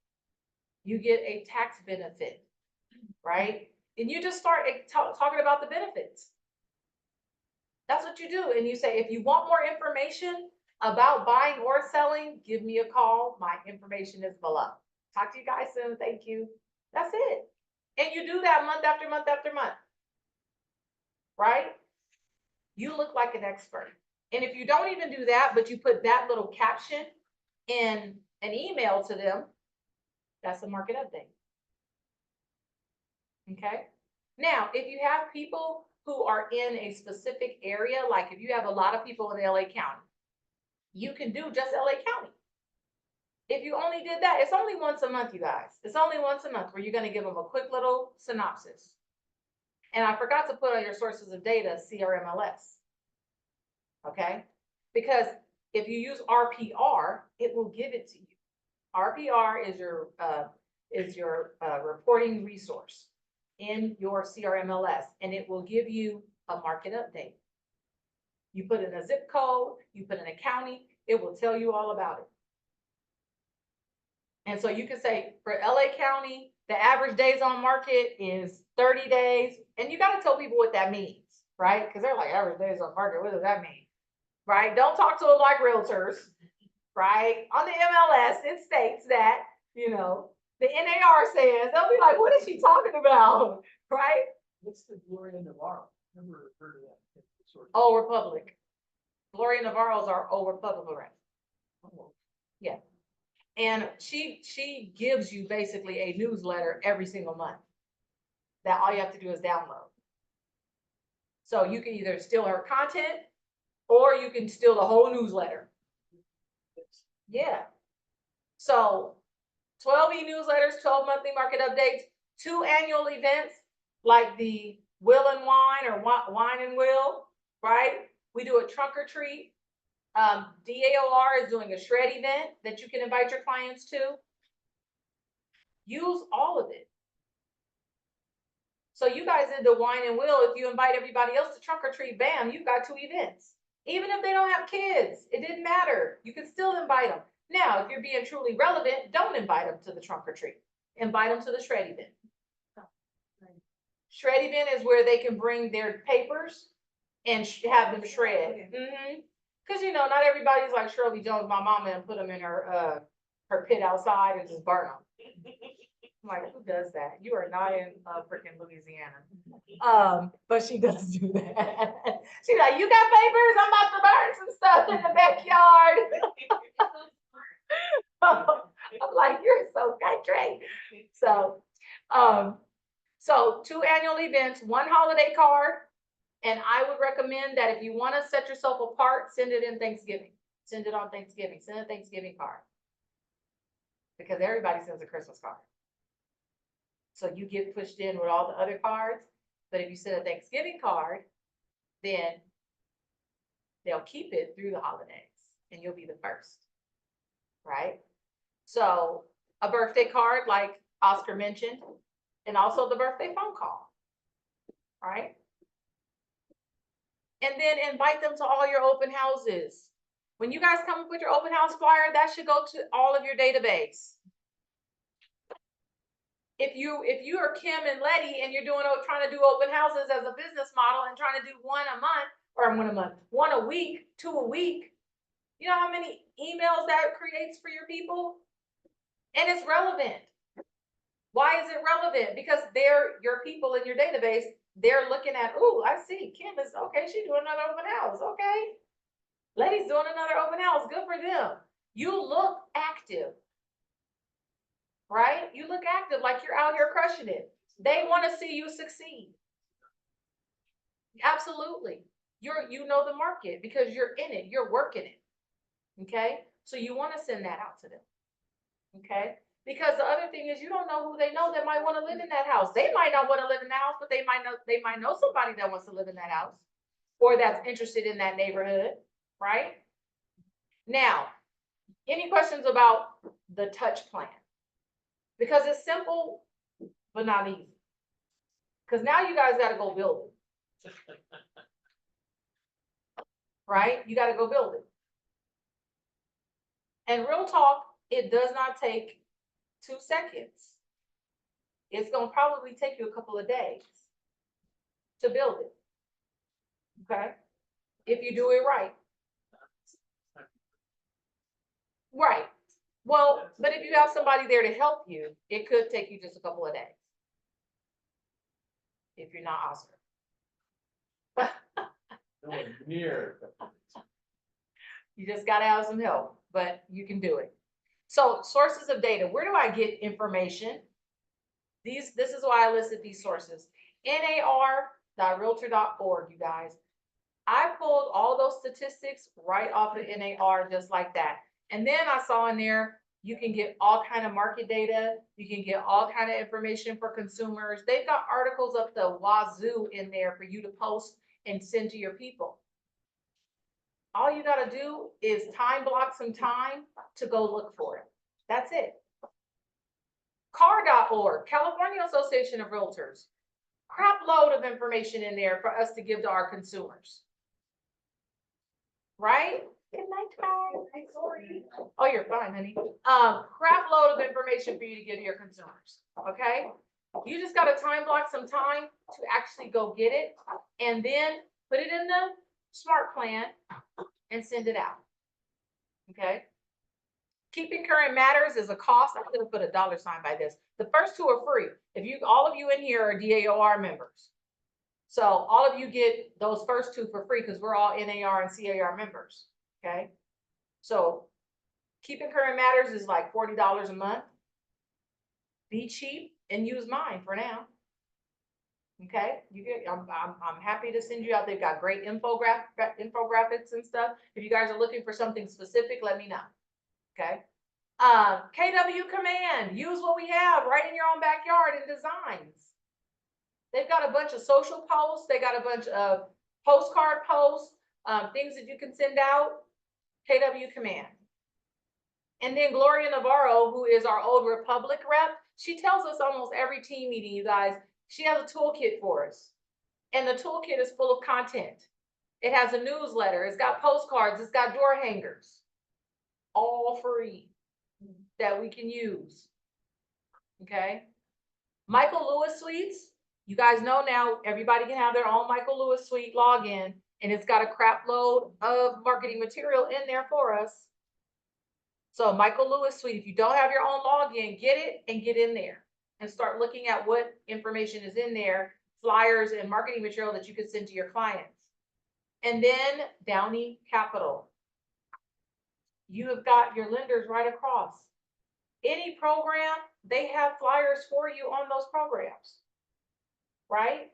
You get a tax benefit, right? And you just start talking about the benefits. That's what you do. And you say, if you want more information about buying or selling, give me a call. My information is below. Talk to you guys soon. Thank you. That's it. And you do that month after month after month, right? You look like an expert. And if you don't even do that, but you put that little caption in an email to them, that's a market update. Okay? Now, if you have people who are in a specific area, like if you have a lot of people in LA County, you can do just LA County. If you only did that, it's only once a month, you guys. It's only once a month where you're gonna give them a quick little synopsis. And I forgot to put on your sources of data, CRMLS. Okay? Because if you use RPR, it will give it to you. RPR is your reporting resource in your CRMLS, and it will give you a market update. You put in a zip code, you put in a county, it will tell you all about it. And so you can say for LA County, the average days on market is 30 days. And you got to tell people what that means, right? Because they're like, average days on market, what does that mean? Right? Don't talk to them like realtors, right? On the MLS, it states that, you know, the NAR says, they'll be like, what is she talking about? Right? What's the Gloria Navarro? Never heard of that. Sort of- Old Republic. Gloria Navarro's our Old Republic. Oh, Yeah. And she gives you basically a newsletter every single month that all you have to do is download. So you can either steal her content or you can steal the whole newsletter. Yeah. So 12 e-newsletters, 12 monthly market updates, 2 annual events like the Will and Wine or Wine and Will, right? We do a trunk or treat. DAOR is doing a shred event that you can invite your clients to. Use all of it. So you guys did the Wine and Will. If you invite everybody else to trunk or treat, bam, you've got 2 events. Even if they don't have kids, it didn't matter. You can still invite them. Now, if you're being truly relevant, don't invite them to the trunk or treat. Invite them to the shred event. Shred event is where they can bring their papers and have them shred. Because, you know, not everybody's like Shirley Jones, my mama, and put them in her pit outside and just burn them. I'm like, who does that? You are not in freaking Louisiana. But she does do that. She's like, you got papers? I'm about to burn some stuff in the backyard. I'm like, you're so country. So 2 annual events, 1 holiday card. And I would recommend that if you want to set yourself apart, send it in Thanksgiving. Send it on Thanksgiving. Send a Thanksgiving card. Because everybody sends a Christmas card. So you get pushed in with all the other cards. But if you send a Thanksgiving card, then they'll keep it through the holidays and you'll be the first. Right? So a birthday card like Oscar mentioned, and also the birthday phone call. Right? And then invite them to all your open houses. When you guys come up with your open house flyer, that should go to all of your database. If you are Kim and Letty and you're trying to do open houses as a business model and trying to do 1 a month or 1 a month, 1 a week, 2 a week, you know how many emails that creates for your people? And it's relevant. Why is it relevant? Because they're your people in your database. They're looking at, oh, I see Kim is okay. She's doing another open house. Okay. Letty's doing another open house. Good for them. You look active. Right? You look active like you're out here crushing it. They want to see you succeed. Absolutely. You know the market because you're in it. You're working it. Okay? So you want to send that out to them. Okay? Because the other thing is you don't know who they know that might want to live in that house. They might not want to live in the house, but they might know somebody that wants to live in that house or that's interested in that neighborhood, right? Now, any questions about the touch plan? Because it's simple, but not easy. Because now you guys got to go build it. Right? You got to go build it. And real talk, it does not take 2 seconds. It's going to probably take you a couple of days to build it. Okay? If you do it right. Right. Well, but if you have somebody there to help you, it could take you just a couple of days. If you're not Oscar. nowhere near. You just got to have some help, but you can do it. So sources of data, where do I get information? This is why I listed these sources. NAR.realtor.org, you guys. I pulled all those statistics right off of NAR just like that. And then I saw in there, you can get all kind of market data. You can get all kind of information for consumers. They've got articles up the wazoo in there for you to post and send to your people. All you gotta do is time block some time to go look for it. That's it. CAR.org, California Association of Realtors. Crap load of information in there for us to give to our consumers. Right? Good night, guys. I'm sorry. Oh, you're fine, honey. Crap load of information for you to give to your consumers. Okay? You just gotta time block some time to actually go get it and then put it in the smart plan and send it out. Okay? Keeping current matters is a cost. I could have put a $ by this. The first two are free. All of you in here are DAOR members. So all of you get those first two for free because we're all NAR and CAR members. Okay. So keeping current matters is like $40 a month. Be cheap and use mine for now. Okay. I'm happy to send you out. They've got great infographics and stuff. If you guys are looking for something specific, let me know. Okay. KW Command, use what we have right in your own backyard in designs. They've got a bunch of social posts. They got a bunch of postcard posts, things that you can send out. KW Command. And then Gloria Navarro, who is our Old Republic rep, she tells us almost every team meeting, you guys, she has a toolkit for us. And the toolkit is full of content. It has a newsletter. It's got postcards. It's got door hangers. All free that we can use. Okay. Michael Lewis Suites. You guys know now everybody can have their own Michael Lewis Suite login, and it's got a crap load of marketing material in there for us. So Michael Lewis Suite, if you don't have your own login, get it and get in there and start looking at what information is in there, flyers and marketing material that you can send to your clients. And then Downey Capital. You have got your lenders right across. Any program, they have flyers for you on those programs, right?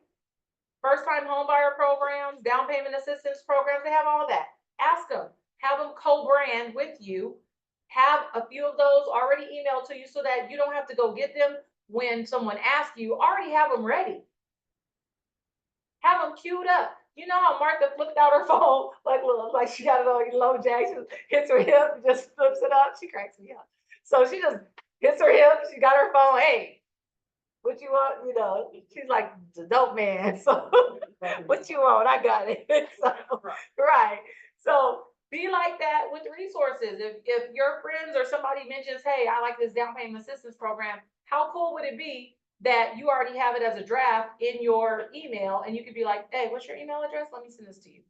First-time homebuyer programs, down payment assistance programs, they have all that. Ask them, have them co-brand with you. Have a few of those already emailed to you so that you don't have to go get them when someone asks you. Already have them ready. Have them queued up. You know how Martha flipped out her phone, like she got it on low jack, she hits her hip and just flips it up. She cracks me up. So she just hits her hip, she got her phone, hey, what you want? You know, she's like the dope man. So what you want? I got it. So, right. So be like that with resources. If your friends or somebody mentions, hey, I like this down payment assistance program, how cool would it be that you already have it as a draft in your email and you could be like, hey, what's your email address? Let me send this to you.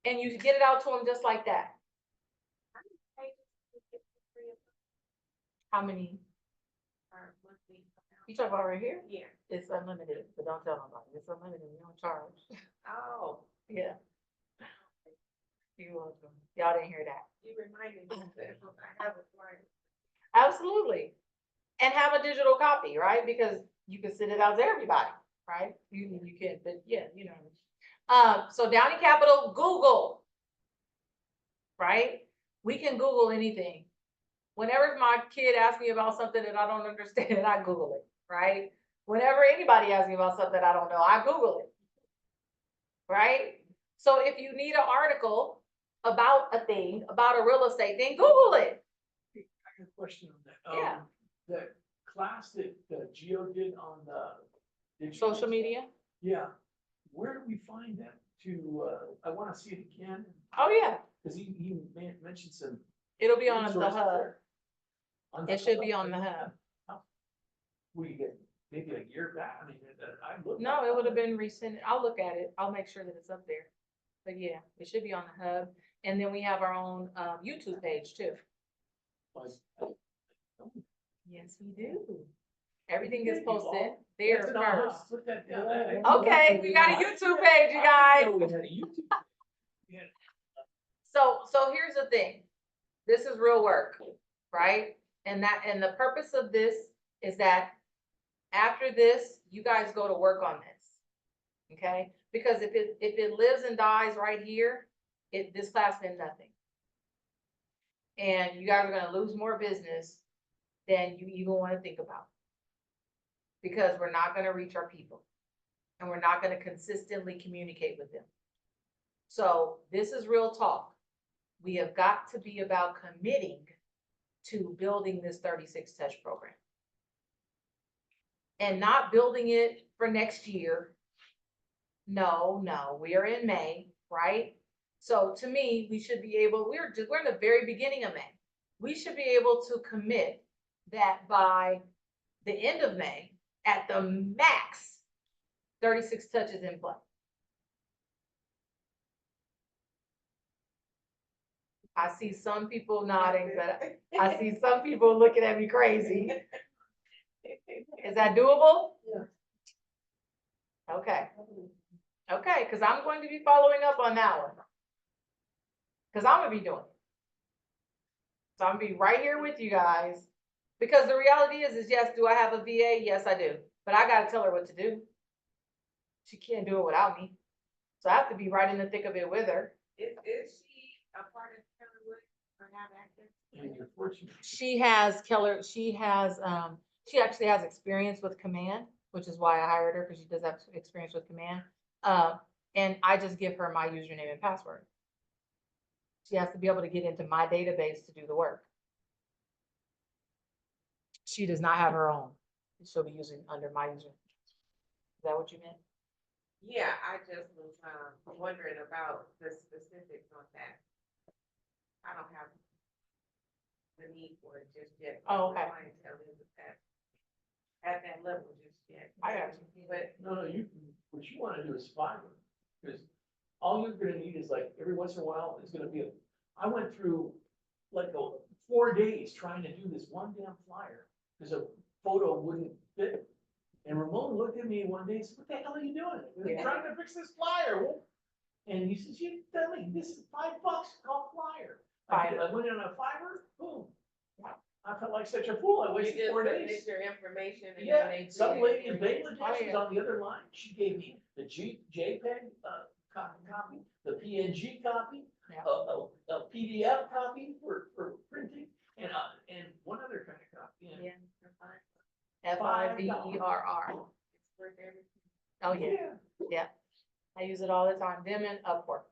And you get it out to them just like that. How many? You talk about right here? Yeah. It's unlimited, but don't tell nobody. It's unlimited. You don't charge. Oh, Yeah. You're welcome. Y'all didn't hear that. you reminded me that I have a flyer. Absolutely. And have a digital copy, right? Because you can send it out to everybody, right? You can, but yeah, you know. So Downey Capital, Google, right? We can Google anything. Whenever my kid asks me about something that I don't understand, I Google it, right? Whenever anybody asks me about something I don't know, I Google it, right? So if you need an article about a thing, about a real estate thing, Google it. I got a question on that. Yeah. The class that Gio did on the digital- Social media. Yeah, where do we find that? I want to see it again. Oh, yeah. Because he mentioned some. It'll be on the resources hub. there. On the It should be hub. on the hub. We get maybe a year back. I mean, I looked. No, it would have been recent. I'll look at it. I'll make sure that it's up there. But yeah, it should be on the hub. And then we have our own YouTube page too. Yes, we do. Everything is posted there first. Put that down. Okay, we got a YouTube page, you guys. We had a YouTube. Yeah. So here's the thing. This is real work, right? And the purpose of this is that After this, you guys go to work on this. Okay, because if it lives and dies right here, this class meant nothing. And you guys are gonna lose more business than you even wanna think about. Because we're not gonna reach our people. And we're not gonna consistently communicate with them. So this is real talk. We have got to be about committing to building this 36 touch program. And not building it for next year. No, we are in May, right? So to me, we should be able, we're in the very beginning of May. We should be able to commit that by the end of May, at the max, 36 touches in play. I see some people nodding, but I see some people looking at me crazy. Is that doable? Yeah. Okay. Okay, because I'm going to be following up on that one. Because I'm gonna be doing it. So I'm gonna be right here with you guys. Because the reality is yes, do I have a VA? Yes, I do. But I gotta tell her what to do. She can't do it without me. So I have to be right in the thick of it with her. Is she a part of Keller Williams or have access? And you're fortunate. She actually has experience with command, which is why I hired her, because she does have experience with command. And I just give her my username and password. She has to be able to get into my database to do the work. She does not have her own. She'll be using under my username. Is that what you meant? Yeah, I just was wondering about the specifics on that. I don't have the need for it just yet. Oh, okay. Clientele is at that level just yet. I got you. But No, what you wanna do is fiber, because all you're gonna need is like, every once in a while, it's gonna be I went through like 4 days trying to do this one damn flyer, because a photo wouldn't fit. And Ramon looked at me one day and said, what the hell are you doing? We're trying to fix this flyer. And he says, you tell me, this is $5 called flyer. I went on a Fiverr, boom. I felt like such a fool. I you wasted just 4 submit days. your information and Yeah, then they. some lady in create it. Bangladesh was on the other line. She gave me the JPEG copy, the PNG copy, a PDF copy for printing, and one other kind of copy. And Yeah. FIVERR. It's worth everything. Oh, yeah. Yeah. I use it all the time. Them and Upwork.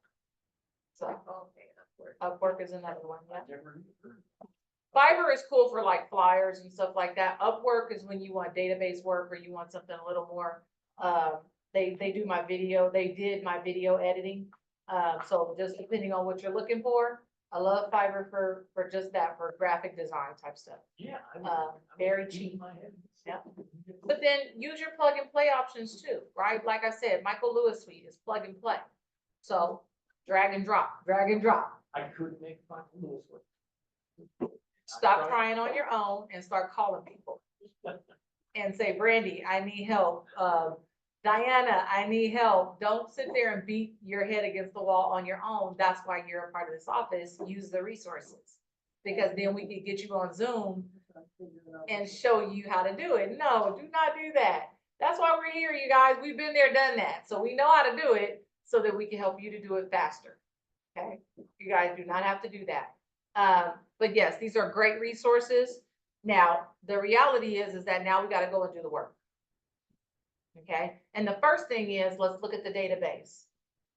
So Okay, Upwork is another one. Yeah. never heard. Fiverr is cool for like flyers and stuff like that. Upwork is when you want database work or you want something a little more, they do my video, they did my video editing. So just depending on what you're looking for, I love Fiverr for just that, for graphic design type stuff. Yeah. Very cheap. Yeah. But then use your plug and play options too, right? Like I said, Michael Lewis suite is plug and play. So drag and drop. I couldn't make Michael Lewis work. Stop trying on your own and start calling people. And say, Brandy, I need help. Diana, I need help. Don't sit there and beat your head against the wall on your own. That's why you're a part of this office. Use the resources. Because then we can get you on Zoom and show you how to do it. No, do not do that. That's why we're here, you guys. We've been there, done that. So we know how to do it so that we can help you to do it faster. Okay? You guys do not have to do that. But yes, these are great resources. Now, the reality is that now we got to go and do the work. Okay? And the first thing is, let's look at the database.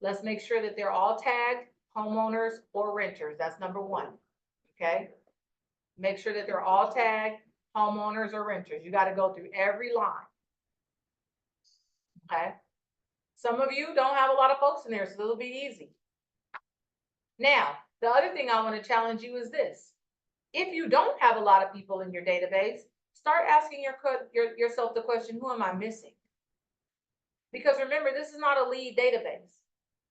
Let's make sure that they're all tagged homeowners or renters. That's number one. Okay? Make sure that they're all tagged homeowners or renters. You got to go through every line. Okay? Some of you don't have a lot of folks in there, so it'll be easy. Now, the other thing I want to challenge you is this. If you don't have a lot of people in your database, start asking yourself the question, who am I missing? Because remember, this is not a lead database.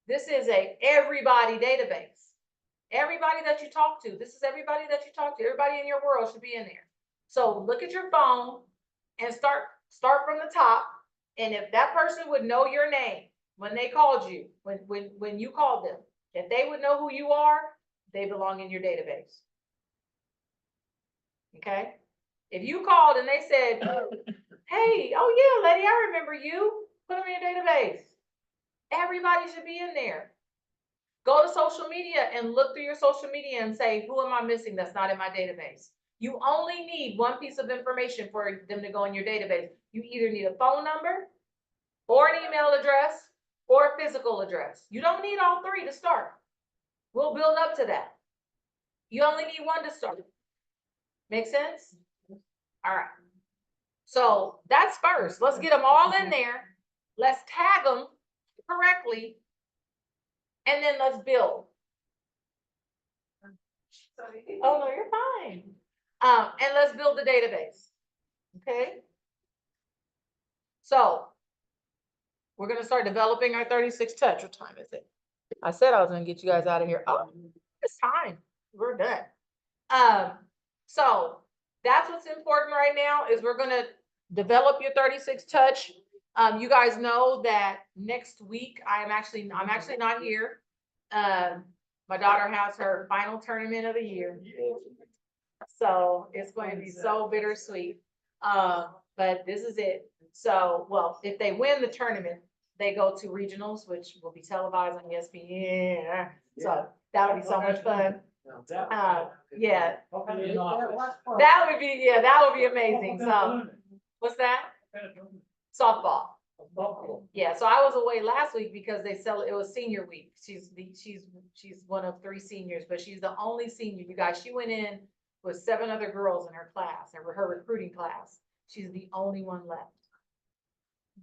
This is a everybody database. Everybody that you talk to, this is everybody that you talk to. Everybody in your world should be in there. So look at your phone and start from the top. And if that person would know your name when they called you, when you called them, if they would know who you are, they belong in your database. Okay? If you called and they said, Hey, oh yeah, lady, I remember you. Put them in your database. Everybody should be in there. Go to social media and look through your social media and say, who am I missing that's not in my database? You only need one piece of information for them to go in your database. You either need a phone number or an email address or a physical address. You don't need all three to start. We'll build up to that. You only need one to start. Make sense? All right. So that's first. Let's get them all in there. Let's tag them correctly. And then let's build. Oh, no, you're fine. And let's build the database. Okay? So we're gonna start developing our 36 touch. What time is it? I said I was gonna get you guys out of here. Oh, it's time. We're done. So that's what's important right now is we're gonna develop your 36 touch. You guys know that next week I'm actually not here. My daughter has her final tournament of the year. So it's going to be so bittersweet. But this is it. So, well, if they win the tournament, they go to regionals, which will be televised on ESPN. So that would be so much fun. Yeah, that would be amazing. So, what's that? Softball. Yeah, so I was away last week because it was senior week. She's one of 3 seniors, but she's the only senior. You guys, she went in with 7 other girls in her class, her recruiting class. She's the only one left.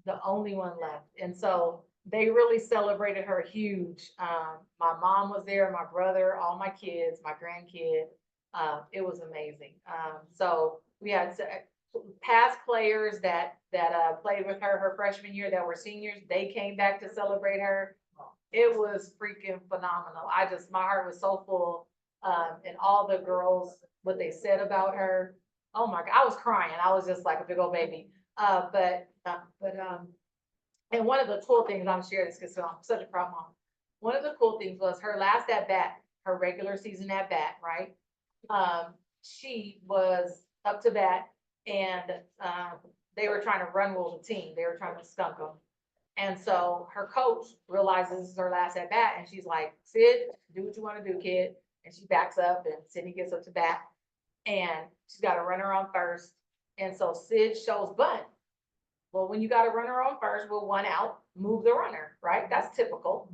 The only one left. And so they really celebrated her huge. My mom was there, my brother, all my kids, my grandkid. It was amazing. So we had past players that played with her freshman year that were seniors. They came back to celebrate her. It was freaking phenomenal. My heart was so full. And all the girls, what they said about her. Oh my God, I was crying. I was just like a big old baby. And one of the cool things, I'm sharing this because I'm such a proud mom. One of the cool things was her last at bat, her regular season at bat, right? She was up to bat and they were trying to run rule the team. They were trying to skunk them. And so her coach realizes this is her last at bat and she's like, Sid, do what you want to do, kid. And she backs up and Sydney gets up to bat and she's got a runner on first. And so Sid shows bunt. Well, when you got a runner on first with 1 out, move the runner, right? That's typical.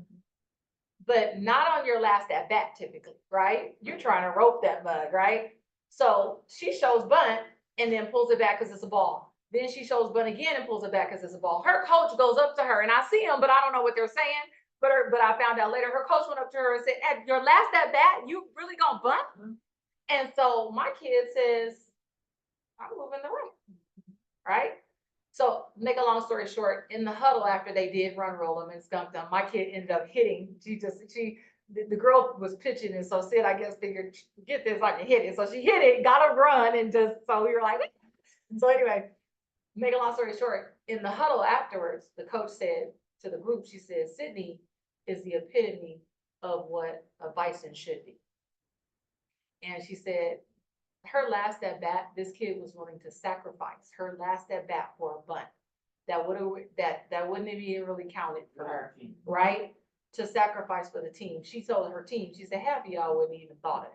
But not on your last at bat typically, right? You're trying to rope that bug, right? So she shows bunt and then pulls it back because it's a ball. Then she shows bunt again and pulls it back because it's a ball. Her coach goes up to her and I see him, but I don't know what they're saying. But I found out later, her coach went up to her and said, at your last at bat, you really gonna bunt? And so my kid says, I'm moving the right? So make a long story short, in the huddle after they did run roll them and skunk them, my kid ended up hitting. The girl was pitching and so Sid, I guess, figured, get this, I can hit it. So she hit it, got a run and so we were like, so anyway, make a long story short, in the huddle afterwards, the coach said to the group, she said, Sydney is the epitome of what a bison should be. And she said, her last at bat, this kid was willing to sacrifice her last at bat for a bunt. That wouldn't have even really counted for her, right? To sacrifice for the team. She told her team, she said, half of y'all wouldn't even thought of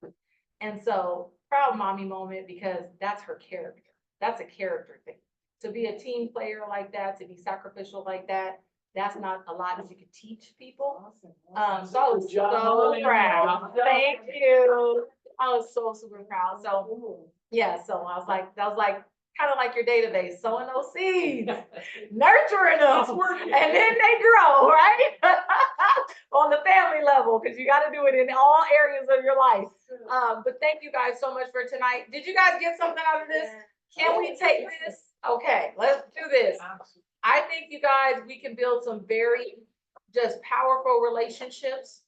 that. And so proud mommy moment because that's her character. That's a character thing. To be a team player like that, to be sacrificial like that, that's not a lot that you can teach people. So proud. Thank you. I was so super proud. So yeah, so I was like, that was like kind of like your database, sowing those seeds, nurturing them, and then they grow, right? On the family level, because you got to do it in all areas of your life. But thank you guys so much for tonight. Did you guys get something out of this? Can we take this? Okay, let's do this. I think you guys, we can build some very just powerful relationships.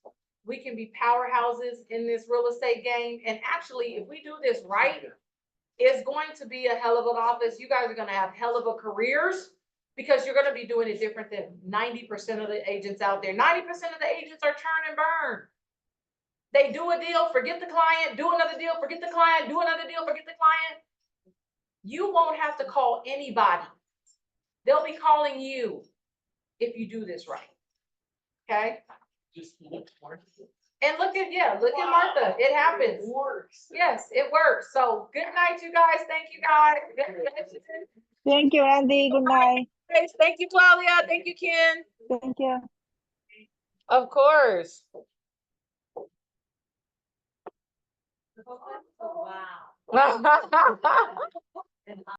We can be powerhouses in this real estate game. And actually, if we do this right, it's going to be a hell of an office. You guys are going to have hell of a careers because you're going to be doing it different than 90% of the agents out there. 90% of the agents are churn and burn. They do a deal, forget the client, do another deal, forget the client, do another deal, forget the client. You won't have to call anybody. They'll be calling you if you do this right. Okay? Just look smart. And look at Martha. It happens. Works. Yes, it works. So good night, you guys. Thank you, guys. Thank you, Andy. Good night. Thank you, Claudia. Thank you, Ken. Thank you. Of course. Wow.